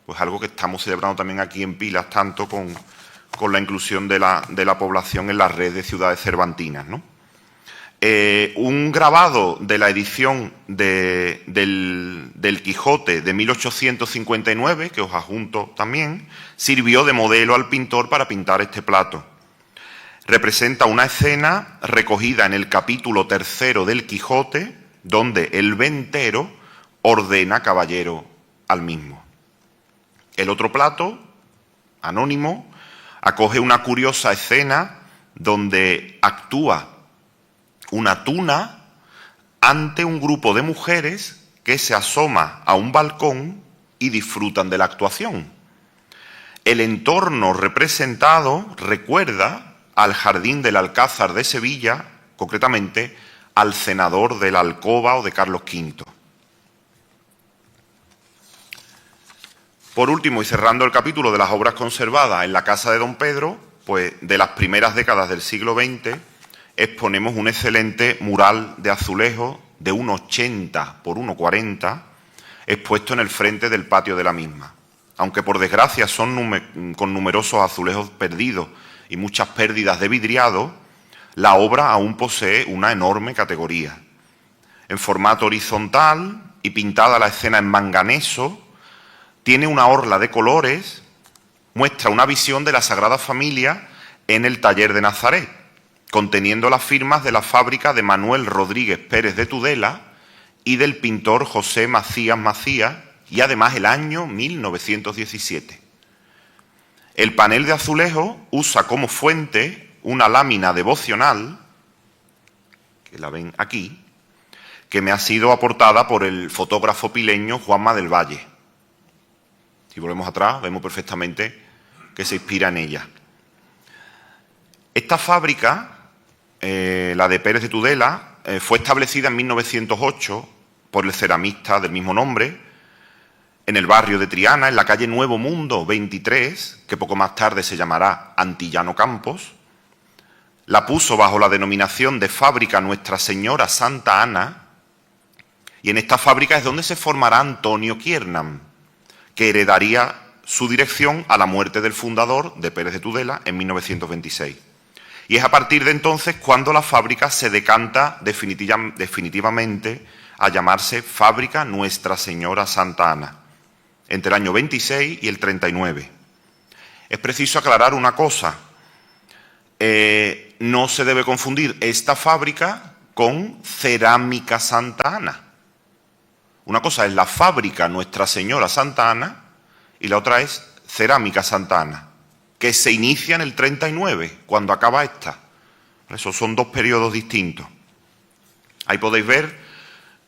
pues algo que estamos celebrando también aquí en Pilas, tanto con la inclusión de la población en la red de ciudades cervantinas, ¿no? Un grabado de la edición del Quijote de 1859, que os adjunto también, sirvió de modelo al pintor para pintar este plato. Representa una escena recogida en el capítulo 3 del Quijote, donde el ventero ordena caballero al mismo. El otro plato, anónimo, acoge una curiosa escena donde actúa una tuna ante un grupo de mujeres que se asoma a un balcón y disfrutan de la actuación. El entorno representado recuerda al jardín del Alcázar de Sevilla, concretamente al cenador de la Alcoba o de Carlos V. Por último, y cerrando el capítulo de las obras conservadas en la casa de don Pedro, pues de las primeras décadas del siglo XX, exponemos un excelente mural de azulejo de 1,80 por 1,40, expuesto en el frente del patio de la misma. Aunque por desgracia son con numerosos azulejos perdidos y muchas pérdidas de vidriado, la obra aún posee una enorme categoría. En formato horizontal y pintada la escena en manganeso, Tiene una orla de colores, muestra una visión de la Sagrada Familia en el taller de Nazaret, conteniendo las firmas de la fábrica de Manuel Rodríguez Pérez de Tudela y del pintor José Macías Macías, y además el año 1917. El panel de azulejo usa como fuente una lámina devocional, que la ven aquí, que me ha sido aportada por el fotógrafo pileño Juanma del Valle. Si volvemos atrás, vemos perfectamente que se inspira en ella. Esta fábrica, la de Pérez de Tudela, fue establecida en 1908 por el ceramista del mismo nombre, en el barrio de Triana, en la calle Nuevo Mundo 23, que poco más tarde se llamará Antillano Campos. La puso bajo la denominación de Fábrica Nuestra Señora Santa Ana, y en esta fábrica es donde se formará Antonio Kiernam, que heredaría su dirección a la muerte del fundador de Pérez de Tudela en 1926. Y es a partir de entonces cuando la fábrica se decanta definitivamente a llamarse Fábrica Nuestra Señora Santa Ana, entre el año 26 y el 39. Es preciso aclarar una cosa. No se debe confundir esta fábrica con Cerámica Santa Ana. Una cosa es la Fábrica Nuestra Señora Santa Ana y la otra es Cerámica Santa Ana, que se inicia en el 39, cuando acaba esta. Esos son dos periodos distintos. Ahí podéis ver.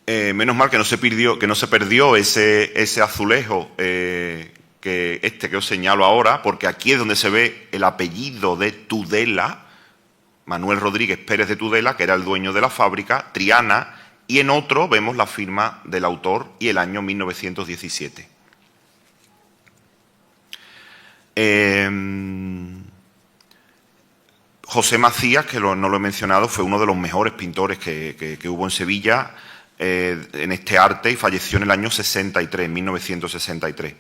Menos mal que no se perdió ese azulejo que os señalo ahora, porque aquí es donde se ve el apellido de Tudela, Manuel Rodríguez Pérez de Tudela, que era el dueño de la fábrica, Triana, y en otro vemos la firma del autor y el año 1917. José Macías, que no lo he mencionado, fue uno de los mejores pintores que hubo en Sevilla en este arte, y falleció en el año 63, 1963.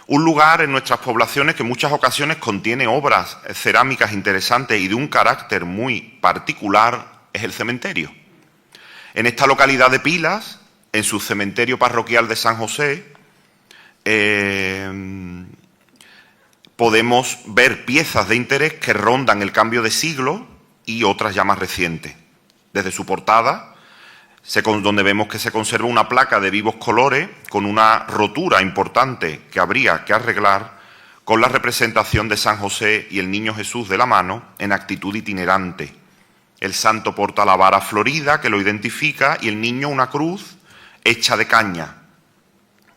Un lugar en nuestras poblaciones que en muchas ocasiones contiene obras cerámicas interesantes y de un carácter muy particular es el cementerio. En esta localidad de Pilas, en su cementerio parroquial de San José, podemos ver piezas de interés que rondan el cambio de siglo y otras ya más recientes. Desde su portada, donde vemos que se conserva una placa de vivos colores con una rotura importante que habría que arreglar, con la representación de San José y el Niño Jesús de la mano en actitud itinerante. El santo porta la vara florida que lo identifica y el niño una cruz hecha de caña.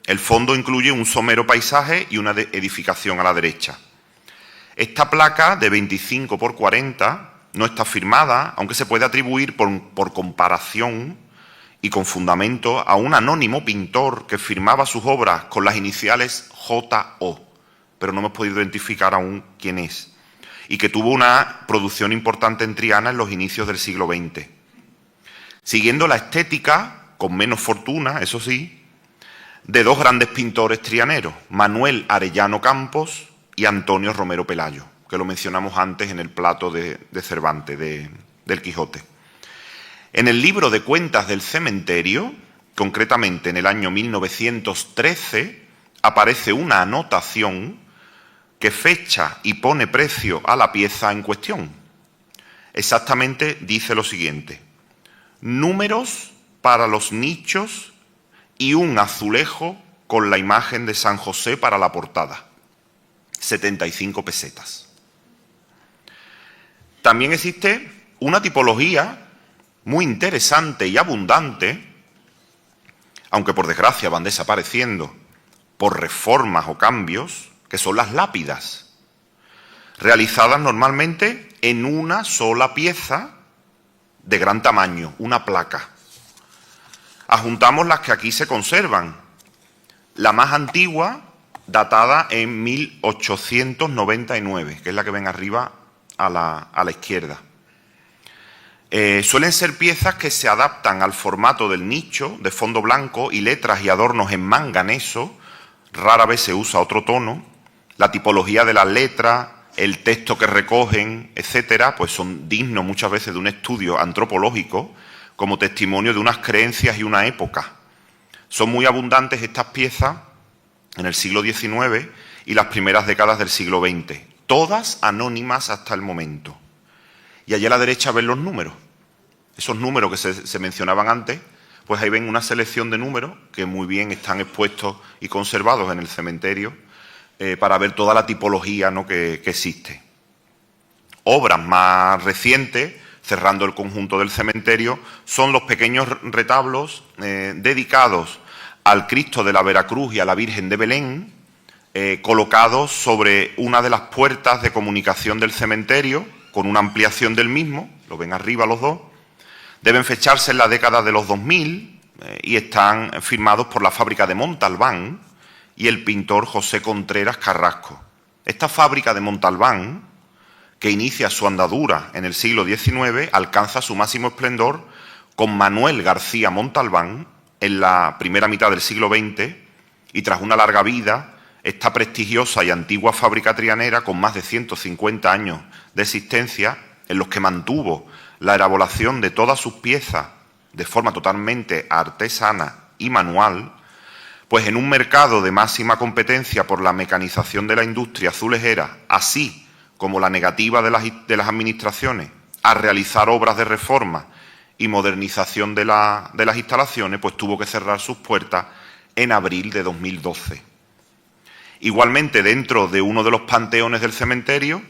El fondo incluye un somero paisaje y una edificación a la derecha. Esta placa de 25 por 40 no está firmada, aunque se puede atribuir por comparación y con fundamento a un anónimo pintor que firmaba sus obras con las iniciales J.O., pero no hemos podido identificar aún quién es, y que tuvo una producción importante en Triana en los inicios del siglo XX. Siguiendo la estética, con menos fortuna, eso sí, de dos grandes pintores trianeros, Manuel Arellano Campos y Antonio Romero Pelayo, que lo mencionamos antes en el plato de Cervantes, del Quijote. En el libro de cuentas del cementerio, concretamente en el año 1913, aparece una anotación que fecha y pone precio a la pieza en cuestión. Exactamente dice lo siguiente: números para los nichos y un azulejo con la imagen de San José para la portada. 75 pesetas. También existe una tipología muy interesante y abundante, aunque por desgracia van desapareciendo por reformas o cambios, que son las lápidas, realizadas normalmente en una sola pieza de gran tamaño, una placa. Adjuntamos las que aquí se conservan. La más antigua, datada en 1899, que es la que ven arriba a la izquierda. Suelen ser piezas que se adaptan al formato del nicho, de fondo blanco y letras y adornos en manganeso. Rara vez se usa otro tono. La tipología de las letras, el texto que recogen, etcétera, pues son dignos muchas veces de un estudio antropológico como testimonio de unas creencias y una época. Son muy abundantes estas piezas en el siglo XIX y las primeras décadas del siglo XX, todas anónimas hasta el momento. Y allí a la derecha ven los números. Esos números que se mencionaban antes, pues ahí ven una selección de números que muy bien están expuestos y conservados en el cementerio para ver toda la tipología, ¿no?, que existe. Obras más recientes, cerrando el conjunto del cementerio, son los pequeños retablos dedicados al Cristo de la Veracruz y a la Virgen de Belén, colocados sobre una de las puertas de comunicación del cementerio, con una ampliación del mismo, lo ven arriba los dos. Deben fecharse en la década de los 2000 y están firmados por la fábrica de Montalbán y el pintor José Contreras Carrasco. Esta fábrica de Montalbán, que inicia su andadura en el siglo XIX, alcanza su máximo esplendor con Manuel García Montalbán en la primera mitad del siglo XX, y tras una larga vida, esta prestigiosa y antigua fábrica trianera, con más de 150 años de existencia, en los que mantuvo la elaboración de todas sus piezas de forma totalmente artesana y manual, pues en un mercado de máxima competencia por la mecanización de la industria azulejera, así como la negativa de las administraciones a realizar obras de reforma y modernización de las instalaciones, pues tuvo que cerrar sus puertas en abril de 2012. Igualmente, dentro de uno de los panteones del cementerio,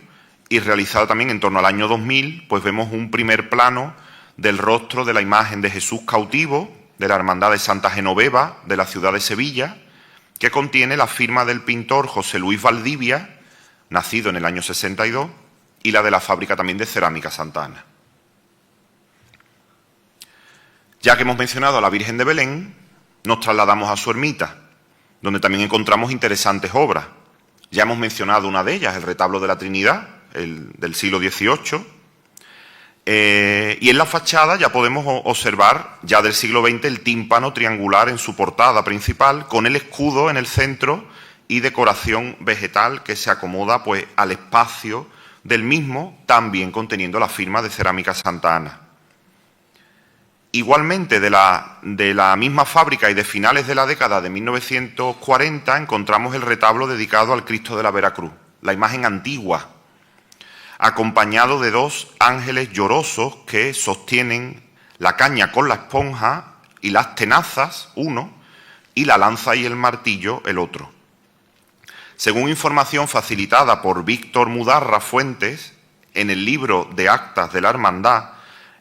y realizado también en torno al año 2000, pues vemos un primer plano del rostro de la imagen de Jesús cautivo de la Hermandad de Santa Genoveva de la ciudad de Sevilla, que contiene la firma del pintor José Luis Valdivia, nacido en el año 62, y la de la fábrica también de cerámica Santa Ana. Ya que hemos mencionado a la Virgen de Belén, nos trasladamos a su ermita, donde también encontramos interesantes obras. Ya hemos mencionado una de ellas, el retablo de la Trinidad, del siglo XVIII, y en la fachada ya podemos observar, ya del siglo XX, el tímpano triangular en su portada principal, con el escudo en el centro y decoración vegetal que se acomoda pues al espacio del mismo, también conteniendo la firma de Cerámica Santa Ana. Igualmente, de la misma fábrica y de finales de la década de 1940, encontramos el retablo dedicado al Cristo de la Veracruz, la imagen antigua, acompañado de dos ángeles llorosos que sostienen la caña con la esponja y las tenazas, uno, y la lanza y el martillo, el otro. Según información facilitada por Víctor Mudarra Fuentes, en el libro de actas de la Hermandad,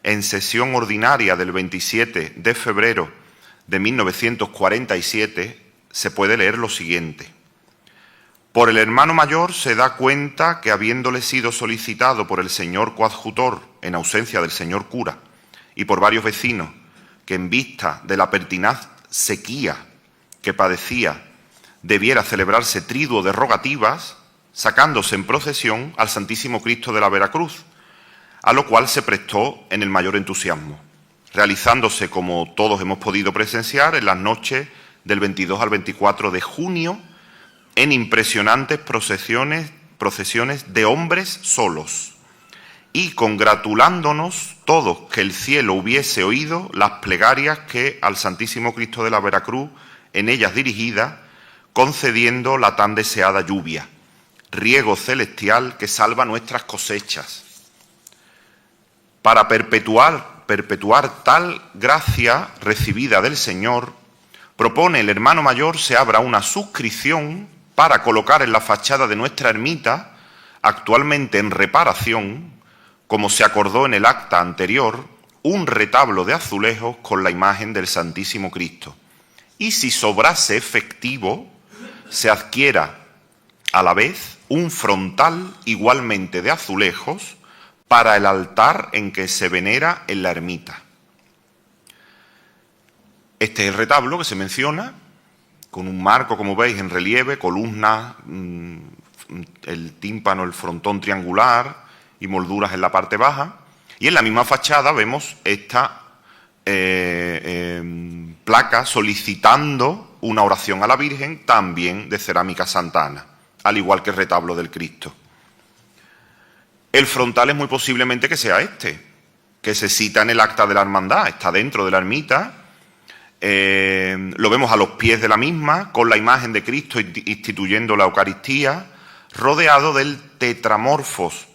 en sesión ordinaria del 27 de febrero de 1947, se puede leer lo siguiente. Por el hermano mayor se da cuenta que, habiéndole sido solicitado por el señor coadjutor, en ausencia del señor cura, y por varios vecinos, que en vista de la pertinaz sequía que padecía, debiera celebrarse triduo de rogativas, sacándose en procesión al Santísimo Cristo de la Veracruz, a lo cual se prestó en el mayor entusiasmo, realizándose, como todos hemos podido presenciar, en las noches del 22 al 24 de junio, en impresionantes procesiones de hombres solos, y congratulándonos todos que el cielo hubiese oído las plegarias que al Santísimo Cristo de la Veracruz en ellas dirigidas, concediendo la tan deseada lluvia, riego celestial que salva nuestras cosechas. Para perpetuar tal gracia recibida del Señor, propone el hermano mayor se abra una suscripción para colocar en la fachada de nuestra ermita, actualmente en reparación, como se acordó en el acta anterior, un retablo de azulejos con la imagen del Santísimo Cristo. Y si sobrase efectivo, se adquiera a la vez un frontal igualmente de azulejos para el altar en que se venera en la ermita. Este es el retablo que se menciona, con un marco, como veis, en relieve, columnas, el tímpano, el frontón triangular y molduras en la parte baja. Y en la misma fachada vemos esta placa solicitando una oración a la Virgen, también de cerámica Santa Ana, al igual que el retablo del Cristo. El frontal es muy posiblemente que sea este, que se cita en el acta de la hermandad, está dentro de la ermita, Lo vemos a los pies de la misma, con la imagen de Cristo instituyendo la Eucaristía, rodeado del tetramorfos,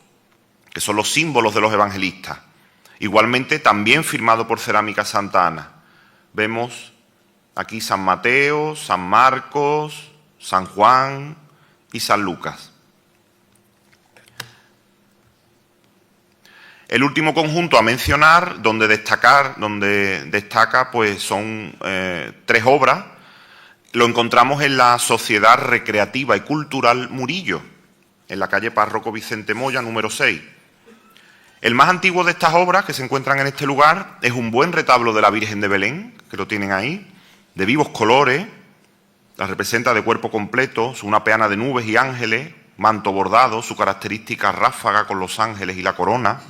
que son los símbolos de los evangelistas. Igualmente, también firmado por Cerámica Santa Ana. Vemos aquí San Mateo, San Marcos, San Juan y San Lucas. El último conjunto a mencionar, donde destaca, pues son 3 obras. Lo encontramos en la Sociedad Recreativa y Cultural Murillo, en la calle Párroco Vicente Moya, número 6. El más antiguo de estas obras que se encuentran en este lugar es un buen retablo de la Virgen de Belén, que lo tienen ahí, de vivos colores, la representa de cuerpo completo, una peana de nubes y ángeles, manto bordado, su característica ráfaga con los ángeles y la corona.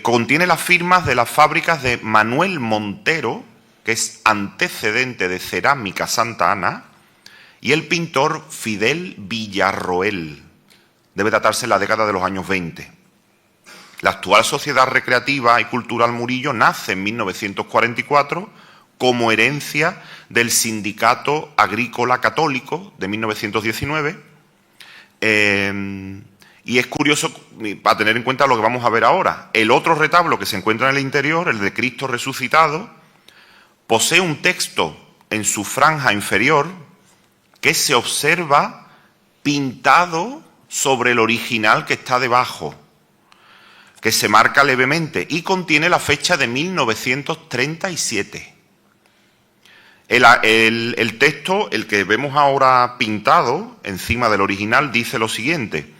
Contiene las firmas de las fábricas de Manuel Montero, que es antecedente de Cerámica Santa Ana, y el pintor Fidel Villarroel. Debe datarse en la década de los años 20. La actual Sociedad Recreativa y Cultural Murillo nace en 1944 como herencia del Sindicato Agrícola Católico de 1919. Y es curioso, para tener en cuenta lo que vamos a ver ahora, el otro retablo que se encuentra en el interior, el de Cristo resucitado, posee un texto en su franja inferior que se observa pintado sobre el original que está debajo, que se marca levemente y contiene la fecha de 1937. El texto, el que vemos ahora pintado encima del original, dice lo siguiente: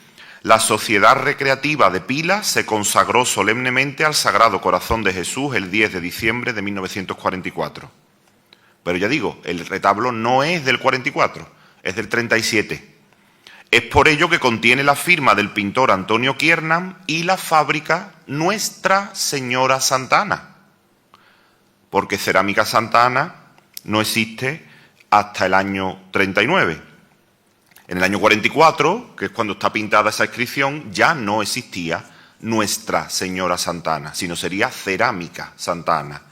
la Sociedad Recreativa de Pilas se consagró solemnemente al Sagrado Corazón de Jesús el 10 de diciembre de 1944. Pero ya digo, el retablo no es del 44, es del 37. Es por ello que contiene la firma del pintor Antonio Kiernan y la fábrica Nuestra Señora Santa Ana, porque Cerámica Santa Ana no existe hasta el año 39. En el año 44, que es cuando está pintada esa inscripción, ya no existía Nuestra Señora Santa Ana, sino sería Cerámica Santa Ana.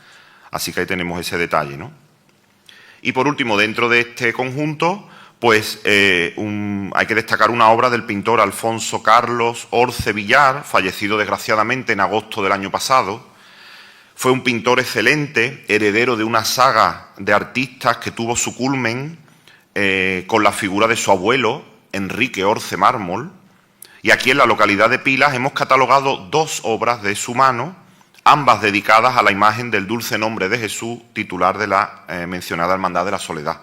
Así que ahí tenemos ese detalle, ¿no? Y por último, dentro de este conjunto, pues hay que destacar una obra del pintor Alfonso Carlos Orce Villar, fallecido desgraciadamente en agosto del año pasado. Fue un pintor excelente, heredero de una saga de artistas que tuvo su culmen con la figura de su abuelo, Enrique Orce Mármol. Y aquí en la localidad de Pilas hemos catalogado 2 obras de su mano, ambas dedicadas a la imagen del dulce nombre de Jesús, titular de la mencionada Hermandad de la Soledad.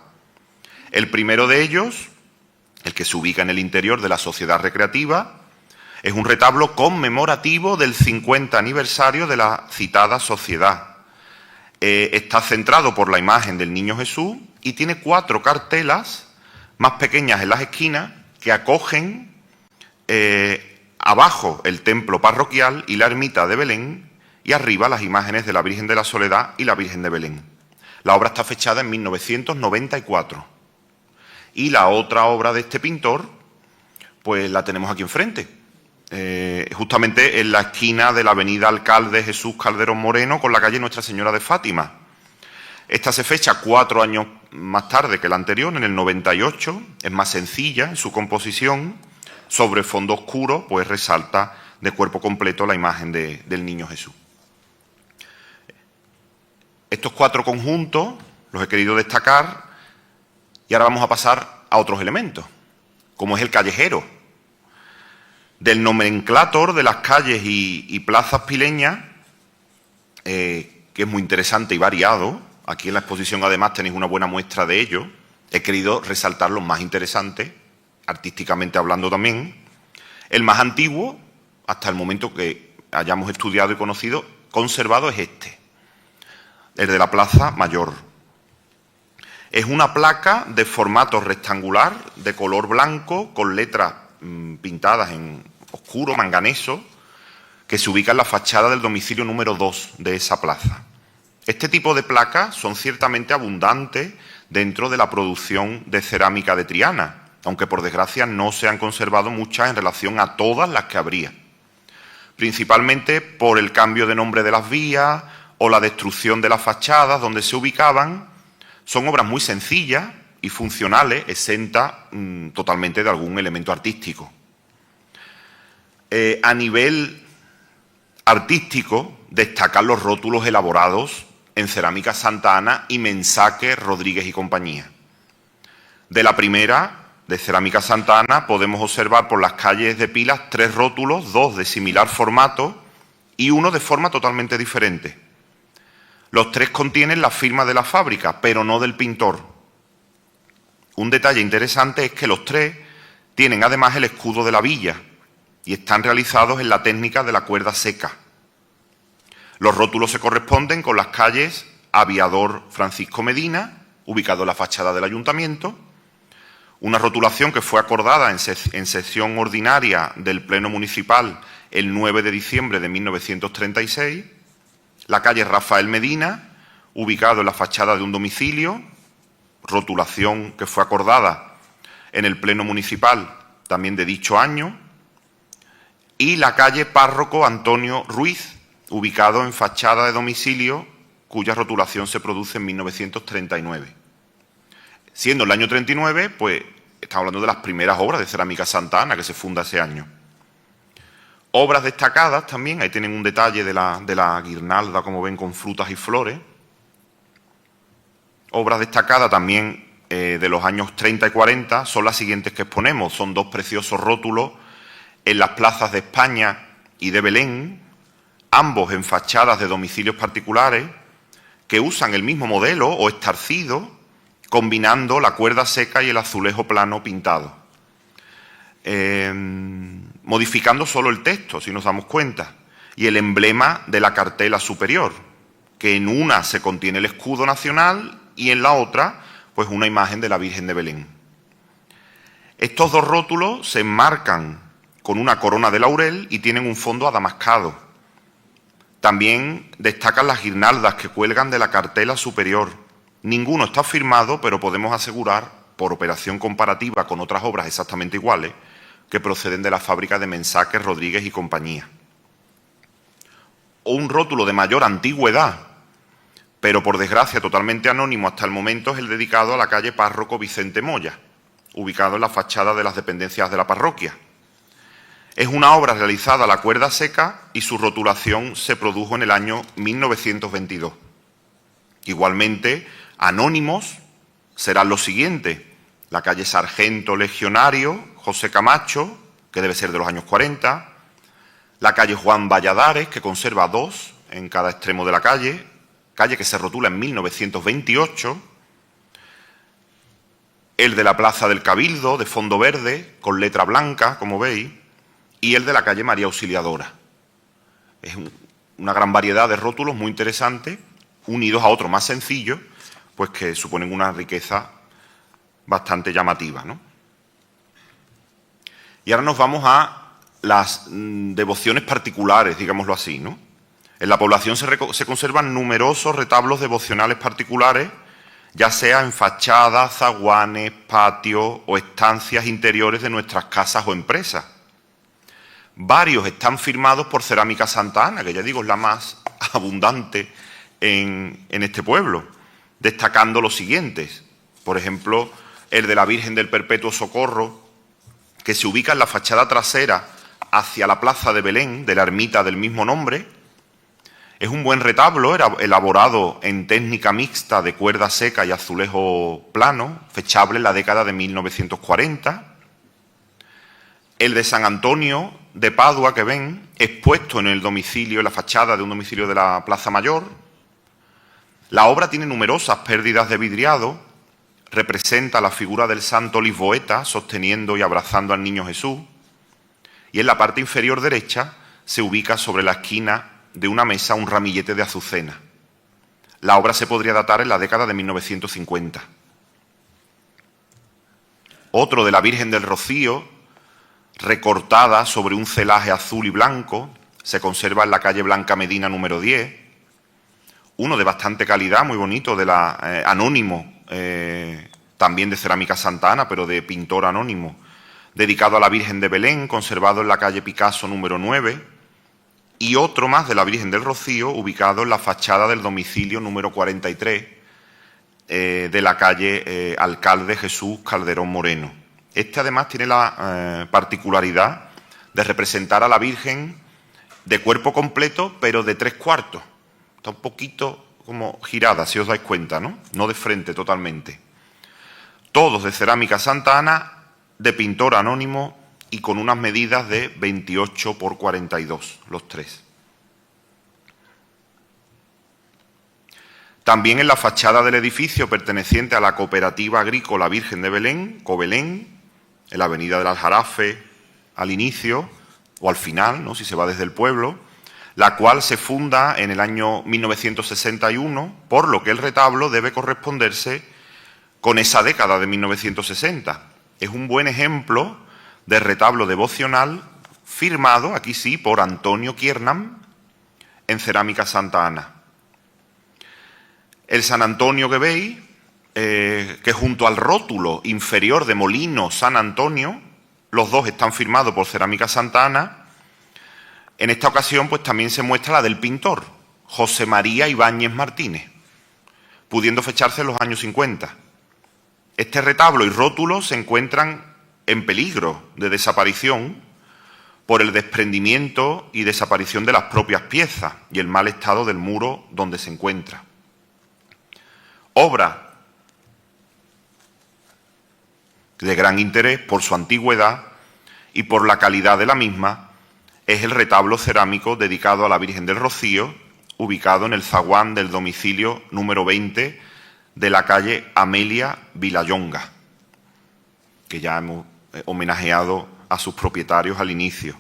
El primero de ellos, el que se ubica en el interior de la Sociedad Recreativa, es un retablo conmemorativo del 50 aniversario de la citada sociedad. Está centrado por la imagen del Niño Jesús y tiene 4 cartelas más pequeñas en las esquinas que acogen abajo el templo parroquial y la ermita de Belén y arriba las imágenes de la Virgen de la Soledad y la Virgen de Belén. La obra está fechada en 1994. Y la otra obra de este pintor, pues la tenemos aquí enfrente, justamente en la esquina de la avenida Alcalde Jesús Calderón Moreno con la calle Nuestra Señora de Fátima. Esta se fecha 4 años más tarde que la anterior, en el 98, es más sencilla en su composición, sobre fondo oscuro, pues resalta de cuerpo completo la imagen del Niño Jesús. Estos 4 conjuntos los he querido destacar. Y ahora vamos a pasar a otros elementos, como es el callejero. Del nomenclator de las calles y plazas pileñas, que es muy interesante y variado. Aquí en la exposición además tenéis una buena muestra de ello. He querido resaltar los más interesantes, artísticamente hablando también. El más antiguo, hasta el momento que hayamos estudiado y conocido, conservado es este, el de la Plaza Mayor. Es una placa de formato rectangular, de color blanco, con letras pintadas en oscuro, manganeso, que se ubica en la fachada del domicilio número 2 de esa plaza. Este tipo de placas son ciertamente abundantes dentro de la producción de cerámica de Triana, aunque por desgracia no se han conservado muchas en relación a todas las que habría. Principalmente por el cambio de nombre de las vías o la destrucción de las fachadas donde se ubicaban, son obras muy sencillas y funcionales, exentas totalmente de algún elemento artístico. A nivel artístico, destacan los rótulos elaborados en cerámica Santa Ana y Mensaque, Rodríguez y compañía. De la primera, de cerámica Santa Ana, podemos observar por las calles de Pilas 3 rótulos, 2 de similar formato y uno de forma totalmente diferente. Los 3 contienen la firma de la fábrica, pero no del pintor. Un detalle interesante es que los 3 tienen además el escudo de la villa y están realizados en la técnica de la cuerda seca. Los rótulos se corresponden con las calles Aviador Francisco Medina, ubicado en la fachada del Ayuntamiento, una rotulación que fue acordada en sesión ordinaria del Pleno Municipal el 9 de diciembre de 1936, la calle Rafael Medina, ubicado en la fachada de un domicilio, rotulación que fue acordada en el Pleno Municipal también de dicho año, y la calle Párroco Antonio Ruiz, ubicado en fachada de domicilio, cuya rotulación se produce en 1939. Siendo el año 39, pues estamos hablando de las primeras obras de cerámica Santa Ana que se funda ese año. Obras destacadas también, ahí tienen un detalle de la guirnalda, como ven, con frutas y flores. Obras destacadas también de los años 30 y 40 son las siguientes que exponemos. Son 2 preciosos rótulos en las plazas de España y de Belén, ambos en fachadas de domicilios particulares, que usan el mismo modelo o estarcido, combinando la cuerda seca y el azulejo plano pintado. Modificando solo el texto, si nos damos cuenta, y el emblema de la cartela superior, que en una se contiene el escudo nacional y en la otra, pues una imagen de la Virgen de Belén. Estos 2 rótulos se enmarcan con una corona de laurel y tienen un fondo adamascado. También destacan las guirnaldas que cuelgan de la cartela superior. Ninguno está firmado, pero podemos asegurar, por operación comparativa con otras obras exactamente iguales, que proceden de la fábrica de Mensaque, Rodríguez y compañía. O un rótulo de mayor antigüedad, pero por desgracia totalmente anónimo hasta el momento, es el dedicado a la calle Párroco Vicente Moya, ubicado en la fachada de las dependencias de la parroquia. Es una obra realizada a la cuerda seca y su rotulación se produjo en el año 1922. Igualmente, anónimos serán los siguientes: la calle Sargento Legionario, José Camacho, que debe ser de los años 40, la calle Juan Valladares, que conserva 2 en cada extremo de la calle que se rotula en 1928, el de la Plaza del Cabildo, de fondo verde, con letra blanca, como veis, y el de la calle María Auxiliadora. Es una gran variedad de rótulos muy interesantes, unidos a otros más sencillos, pues que suponen una riqueza bastante llamativa, ¿no? Y ahora nos vamos a las devociones particulares, digámoslo así, ¿no? En la población se conservan numerosos retablos devocionales particulares, ya sea en fachadas, zaguanes, patios o estancias interiores de nuestras casas o empresas. Varios están firmados por Cerámica Santa Ana, que ya digo es la más abundante en este pueblo, destacando los siguientes. Por ejemplo, el de la Virgen del Perpetuo Socorro, que se ubica en la fachada trasera hacia la plaza de Belén, de la ermita del mismo nombre. Es un buen retablo, elaborado en técnica mixta de cuerda seca y azulejo plano, fechable en la década de 1940. El de San Antonio de Padua, que ven, expuesto en el domicilio, en la fachada de un domicilio de la Plaza Mayor. La obra tiene numerosas pérdidas de vidriado, representa la figura del santo lisboeta sosteniendo y abrazando al niño Jesús, y en la parte inferior derecha se ubica sobre la esquina de una mesa un ramillete de azucena. La obra se podría datar en la década de 1950. Otro de la Virgen del Rocío, recortada sobre un celaje azul y blanco, se conserva en la calle Blanca Medina número 10. Uno de bastante calidad, muy bonito, de la anónimo, también de Cerámica Santa Ana, pero de pintor anónimo, dedicado a la Virgen de Belén, conservado en la calle Picasso número 9. y otro más de la Virgen del Rocío, ubicado en la fachada del domicilio número 43 de la calle Alcalde Jesús Calderón Moreno. Este además tiene la particularidad de representar a la Virgen de cuerpo completo, pero de 3/4. Está un poquito como girada, si os dais cuenta, ¿no? No de frente totalmente. Todos de cerámica Santa Ana, de pintor anónimo y con unas medidas de 28 por 42, los tres. También en la fachada del edificio perteneciente a la Cooperativa Agrícola Virgen de Belén, Cobelén, en la avenida del Aljarafe, al inicio o al final, ¿no?, si se va desde el pueblo, la cual se funda en el año 1961, por lo que el retablo debe corresponderse con esa década de 1960. Es un buen ejemplo de retablo devocional firmado, aquí sí, por Antonio Kiernam, en cerámica Santa Ana. El San Antonio que veis, que junto al rótulo inferior de Molino San Antonio, los dos están firmados por cerámica Santa Ana. En esta ocasión, pues también se muestra la del pintor, José María Ibáñez Martínez, pudiendo fecharse en los años 50. Este retablo y rótulo se encuentran en peligro de desaparición por el desprendimiento y desaparición de las propias piezas y el mal estado del muro donde se encuentra. Obra de gran interés por su antigüedad y por la calidad de la misma es el retablo cerámico dedicado a la Virgen del Rocío, ubicado en el zaguán del domicilio número 20 de la calle Amelia Vilallonga, que ya hemos homenajeado a sus propietarios al inicio.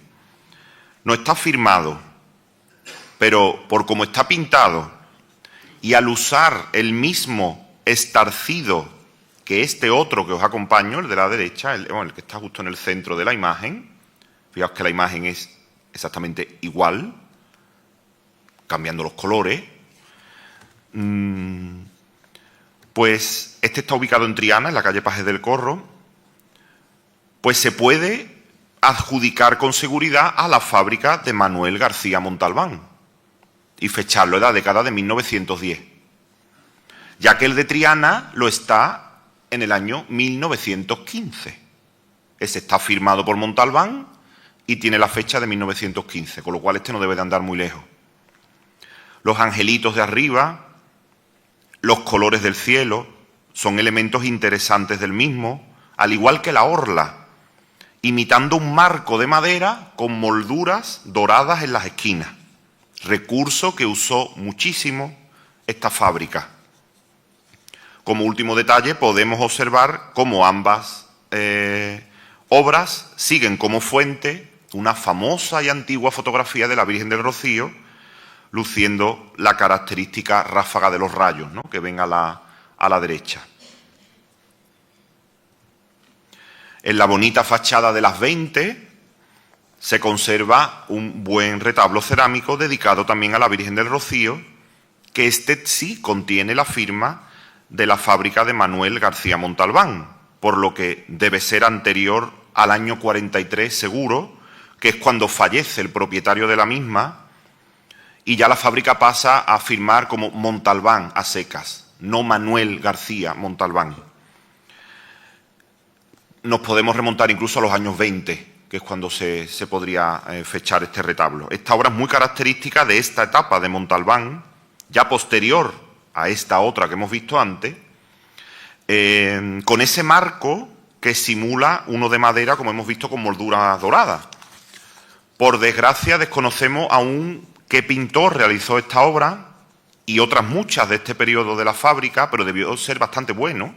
No está firmado, pero por cómo está pintado y al usar el mismo estarcido que este otro que os acompaño, el de la derecha, el que está justo en el centro de la imagen, fijaos que la imagen es exactamente igual, cambiando los colores. Pues este está ubicado en Triana, en la calle Pajes del Corro, pues se puede adjudicar con seguridad a la fábrica de Manuel García Montalbán y fecharlo en la década de 1910, ya que el de Triana lo está en el año 1915. Ese está firmado por Montalbán y tiene la fecha de 1915, con lo cual este no debe de andar muy lejos. Los angelitos de arriba, los colores del cielo, son elementos interesantes del mismo, al igual que la orla, imitando un marco de madera con molduras doradas en las esquinas, recurso que usó muchísimo esta fábrica. Como último detalle, podemos observar cómo ambas obras siguen como fuente una famosa y antigua fotografía de la Virgen del Rocío, luciendo la característica ráfaga de los rayos, ¿no?, que ven a la derecha. En la bonita fachada de las 20 se conserva un buen retablo cerámico dedicado también a la Virgen del Rocío, que este sí contiene la firma de la fábrica de Manuel García Montalbán, por lo que debe ser anterior al año 43 seguro, que es cuando fallece el propietario de la misma, y ya la fábrica pasa a firmar como Montalbán a secas, no Manuel García Montalbán. Nos podemos remontar incluso a los años 20, que es cuando se podría fechar este retablo. Esta obra es muy característica de esta etapa de Montalbán, ya posterior a esta otra que hemos visto antes, con ese marco que simula uno de madera, como hemos visto, con molduras doradas. Por desgracia, desconocemos aún qué pintor realizó esta obra y otras muchas de este periodo de la fábrica, pero debió ser bastante bueno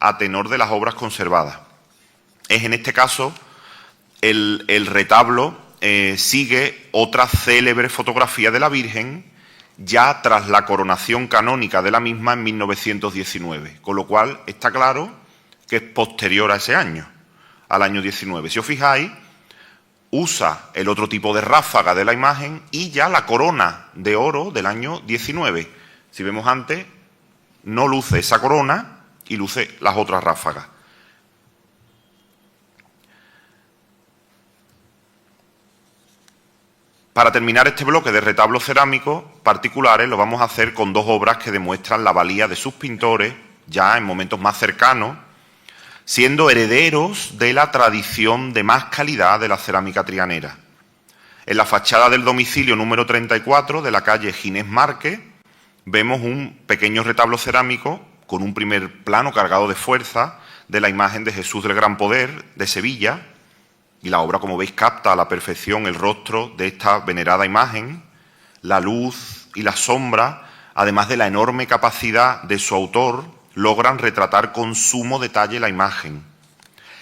a tenor de las obras conservadas. Es en este caso el retablo sigue otra célebre fotografía de la Virgen ya tras la coronación canónica de la misma en 1919, con lo cual está claro que es posterior a ese año, al año 19. Si os fijáis, usa el otro tipo de ráfaga de la imagen y ya la corona de oro del año 19. Si vemos antes, no luce esa corona y luce las otras ráfagas. Para terminar este bloque de retablos cerámicos particulares lo vamos a hacer con dos obras que demuestran la valía de sus pintores, ya en momentos más cercanos, siendo herederos de la tradición de más calidad de la cerámica trianera. En la fachada del domicilio número 34 de la calle Ginés Márquez vemos un pequeño retablo cerámico con un primer plano cargado de fuerza de la imagen de Jesús del Gran Poder de Sevilla, y la obra, como veis, capta a la perfección el rostro de esta venerada imagen, la luz y la sombra, además de la enorme capacidad de su autor, logran retratar con sumo detalle la imagen.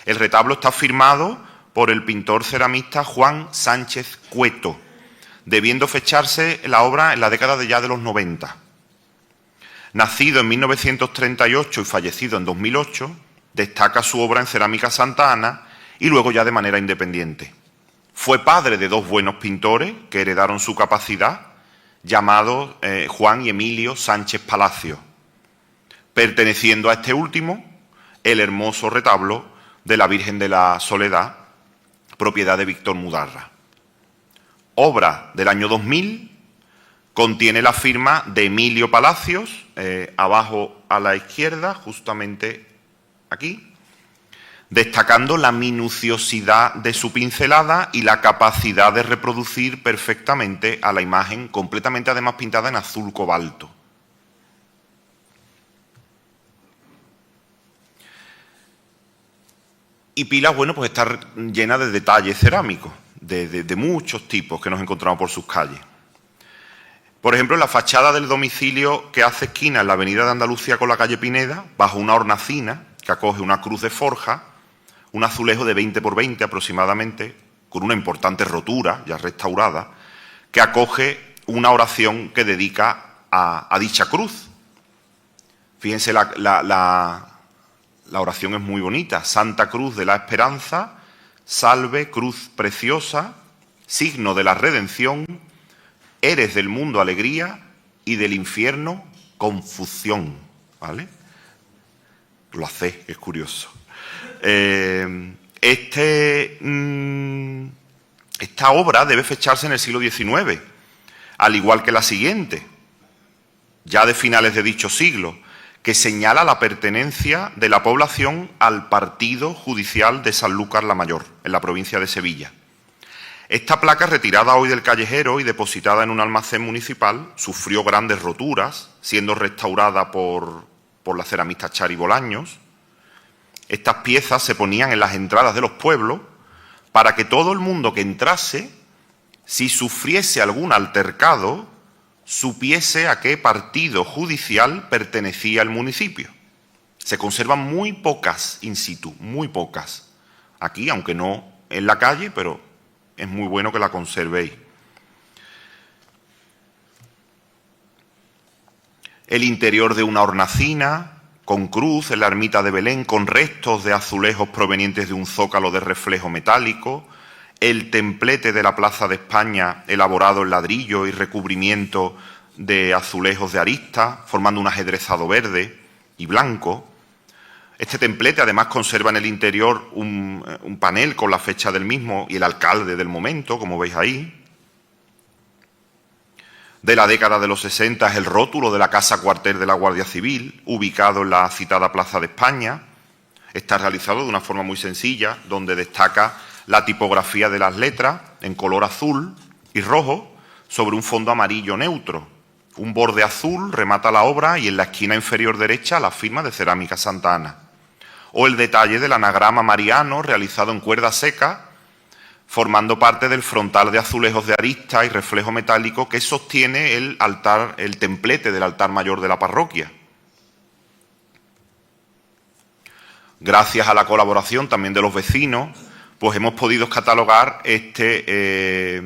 El retablo está firmado por el pintor ceramista Juan Sánchez Cueto, debiendo fecharse la obra en la década de los 90. Nacido en 1938 y fallecido en 2008, destaca su obra en cerámica Santa Ana y luego ya de manera independiente. Fue padre de dos buenos pintores que heredaron su capacidad, llamados Juan y Emilio Sánchez Palacio, perteneciendo a este último el hermoso retablo de la Virgen de la Soledad, propiedad de Víctor Mudarra. Obra del año 2000, contiene la firma de Emilio Palacios, abajo a la izquierda, justamente aquí, destacando la minuciosidad de su pincelada y la capacidad de reproducir perfectamente a la imagen, completamente además pintada en azul cobalto. Y Pilas, bueno, pues está llena de detalles cerámicos, de muchos tipos que nos encontramos por sus calles. Por ejemplo, en la fachada del domicilio que hace esquina en la avenida de Andalucía con la calle Pineda, bajo una hornacina que acoge una cruz de forja, un azulejo de 20 por 20 aproximadamente, con una importante rotura ya restaurada, que acoge una oración que dedica a dicha cruz. Fíjense, la oración es muy bonita. Santa Cruz de la Esperanza, salve, cruz preciosa, signo de la redención, eres del mundo alegría y del infierno confusión. ¿Vale? Lo hace, es curioso. Esta obra debe fecharse en el siglo XIX, al igual que la siguiente, ya de finales de dicho siglo, que señala la pertenencia de la población al partido judicial de Sanlúcar la Mayor, en la provincia de Sevilla. Esta placa, retirada hoy del callejero y depositada en un almacén municipal, sufrió grandes roturas, siendo restaurada por la ceramista Chari Bolaños. Estas piezas se ponían en las entradas de los pueblos para que todo el mundo que entrase, si sufriese algún altercado, supiese a qué partido judicial pertenecía el municipio. Se conservan muy pocas in situ, muy pocas. Aquí, aunque no en la calle, pero es muy bueno que la conservéis. El interior de una hornacina, con cruz en la ermita de Belén, con restos de azulejos provenientes de un zócalo de reflejo metálico, el templete de la Plaza de España elaborado en ladrillo y recubrimiento de azulejos de arista, formando un ajedrezado verde y blanco. Este templete además conserva en el interior un panel con la fecha del mismo y el alcalde del momento, como veis ahí. De la década de los 60 es el rótulo de la Casa Cuartel de la Guardia Civil, ubicado en la citada Plaza de España. Está realizado de una forma muy sencilla, donde destaca la tipografía de las letras en color azul y rojo sobre un fondo amarillo neutro. Un borde azul remata la obra y en la esquina inferior derecha la firma de Cerámica Santa Ana. O el detalle del anagrama mariano realizado en cuerda seca, formando parte del frontal de azulejos de arista y reflejo metálico que sostiene el altar, el templete del altar mayor de la parroquia. Gracias a la colaboración también de los vecinos, pues hemos podido catalogar este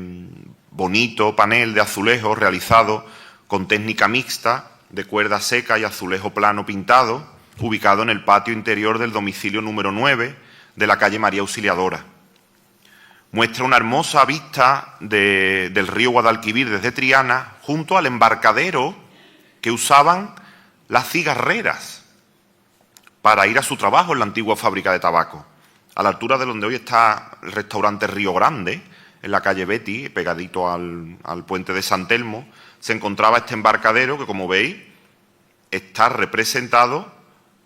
bonito panel de azulejos realizado con técnica mixta de cuerda seca y azulejo plano pintado, ubicado en el patio interior del domicilio número 9 de la calle María Auxiliadora. Muestra una hermosa vista del río Guadalquivir desde Triana, junto al embarcadero que usaban las cigarreras para ir a su trabajo en la antigua fábrica de tabaco. A la altura de donde hoy está el restaurante Río Grande, la calle Betty, pegadito al puente de San Telmo, se encontraba este embarcadero que, como veis, está representado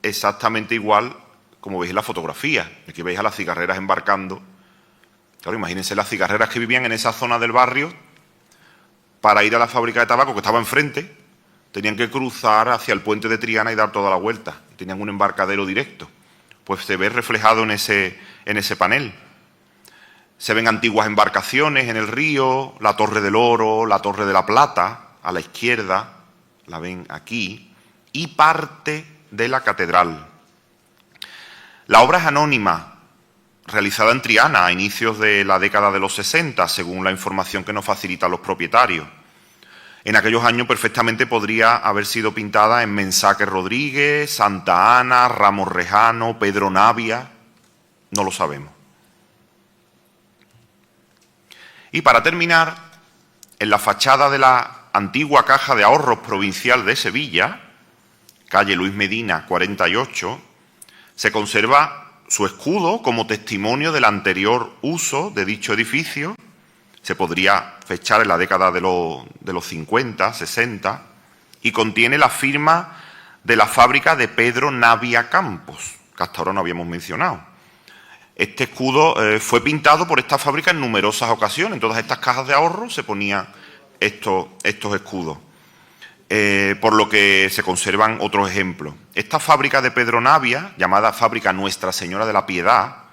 exactamente igual como veis en la fotografía. Aquí veis a las cigarreras embarcando. Claro, imagínense las cigarreras que vivían en esa zona del barrio para ir a la fábrica de tabaco que estaba enfrente. Tenían que cruzar hacia el puente de Triana y dar toda la vuelta. Tenían un embarcadero directo. Pues se ve reflejado en ese panel. Se ven antiguas embarcaciones en el río, la Torre del Oro, la Torre de la Plata, a la izquierda, la ven aquí, y parte de la catedral. La obra es anónima, realizada en Triana a inicios de la década de los 60, según la información que nos facilitan los propietarios. En aquellos años perfectamente podría haber sido pintada en Mensaque Rodríguez, Santa Ana, Ramos Rejano, Pedro Navia, no lo sabemos. Y para terminar, en la fachada de la antigua Caja de Ahorros Provincial de Sevilla, calle Luis Medina 48, se conserva su escudo como testimonio del anterior uso de dicho edificio. Se podría fechar en la década de los 50, 60, y contiene la firma de la fábrica de Pedro Navia Campos, que hasta ahora no habíamos mencionado. Este escudo fue pintado por esta fábrica en numerosas ocasiones. En todas estas cajas de ahorro se ponían estos escudos, por lo que se conservan otros ejemplos. Esta fábrica de Pedro Navia, llamada Fábrica Nuestra Señora de la Piedad,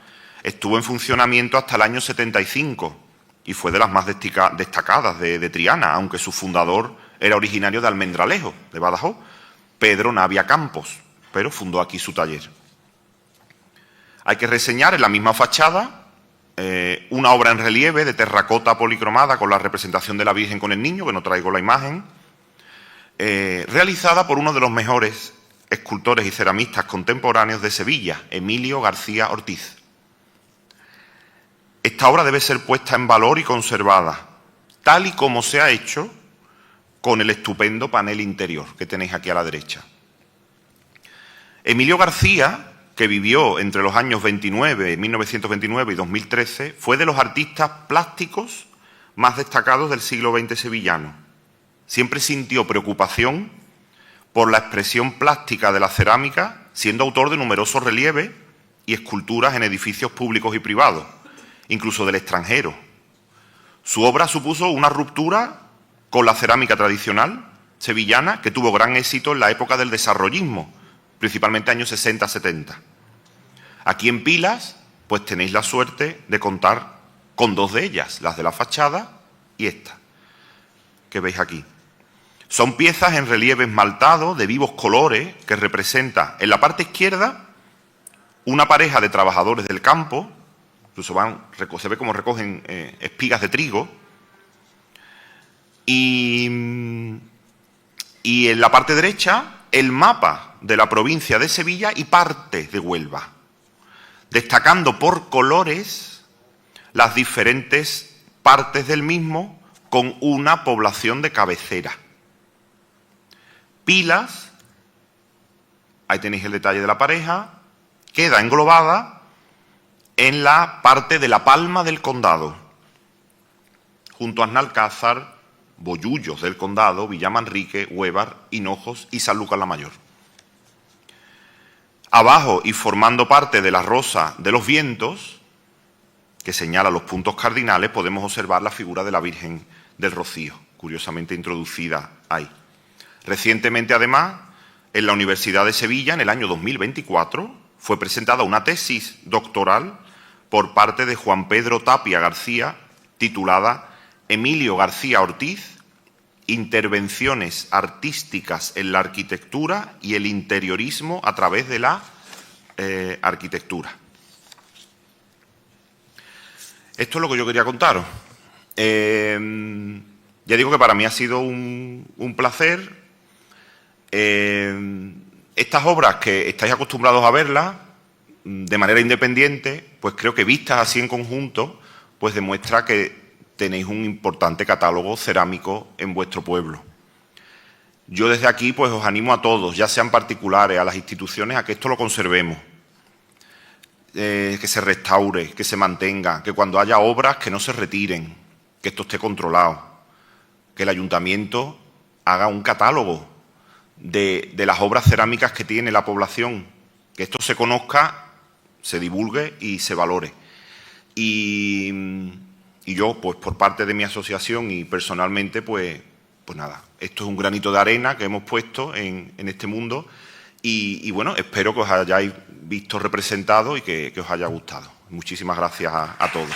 estuvo en funcionamiento hasta el año 75 y fue de las más destacadas de Triana, aunque su fundador era originario de Almendralejo, de Badajoz, Pedro Navia Campos, pero fundó aquí su taller. Hay que reseñar en la misma fachada una obra en relieve de terracota policromada con la representación de la Virgen con el Niño, que no traigo la imagen, realizada por uno de los mejores escultores y ceramistas contemporáneos de Sevilla, Emilio García Ortiz. Esta obra debe ser puesta en valor y conservada, tal y como se ha hecho con el estupendo panel interior que tenéis aquí a la derecha. Emilio García, que vivió entre los años 1929 y 2013, fue de los artistas plásticos más destacados del siglo XX sevillano. Siempre sintió preocupación por la expresión plástica de la cerámica, siendo autor de numerosos relieves y esculturas en edificios públicos y privados, incluso del extranjero. Su obra supuso una ruptura con la cerámica tradicional sevillana, que tuvo gran éxito en la época del desarrollismo, principalmente años 60-70. Aquí en Pilas, pues tenéis la suerte de contar con dos de ellas, las de la fachada y esta, que veis aquí. Son piezas en relieve esmaltado de vivos colores que representa en la parte izquierda una pareja de trabajadores del campo, incluso se ve cómo recogen espigas de trigo, y en la parte derecha el mapa de la provincia de Sevilla y parte de Huelva, destacando por colores las diferentes partes del mismo con una población de cabecera. Pilas, ahí tenéis el detalle de la pareja, queda englobada en la parte de la Palma del Condado, junto a Aznalcázar, Bollullos del Condado, Villamanrique, Huévar, Hinojos y Sanlúcar la Mayor. Abajo y formando parte de la Rosa de los Vientos, que señala los puntos cardinales, podemos observar la figura de la Virgen del Rocío, curiosamente introducida ahí. Recientemente, además, en la Universidad de Sevilla, en el año 2024, fue presentada una tesis doctoral por parte de Juan Pedro Tapia García, titulada Emilio García Ortiz, Intervenciones artísticas en la arquitectura y el interiorismo a través de la arquitectura. Esto es lo que yo quería contaros. Ya digo que para mí ha sido un placer. Estas obras que estáis acostumbrados a verlas de manera independiente, pues creo que vistas así en conjunto, pues demuestra que tenéis un importante catálogo cerámico en vuestro pueblo. Yo desde aquí pues os animo a todos, ya sean particulares, a las instituciones, a que esto lo conservemos, que se restaure, que se mantenga, que cuando haya obras que no se retiren, que esto esté controlado, que el ayuntamiento haga un catálogo de las obras cerámicas que tiene la población, que esto se conozca, se divulgue y se valore. Y yo, pues por parte de mi asociación y personalmente, pues nada, esto es un granito de arena que hemos puesto en este mundo y bueno, espero que os hayáis visto representados y que os haya gustado. Muchísimas gracias a todos.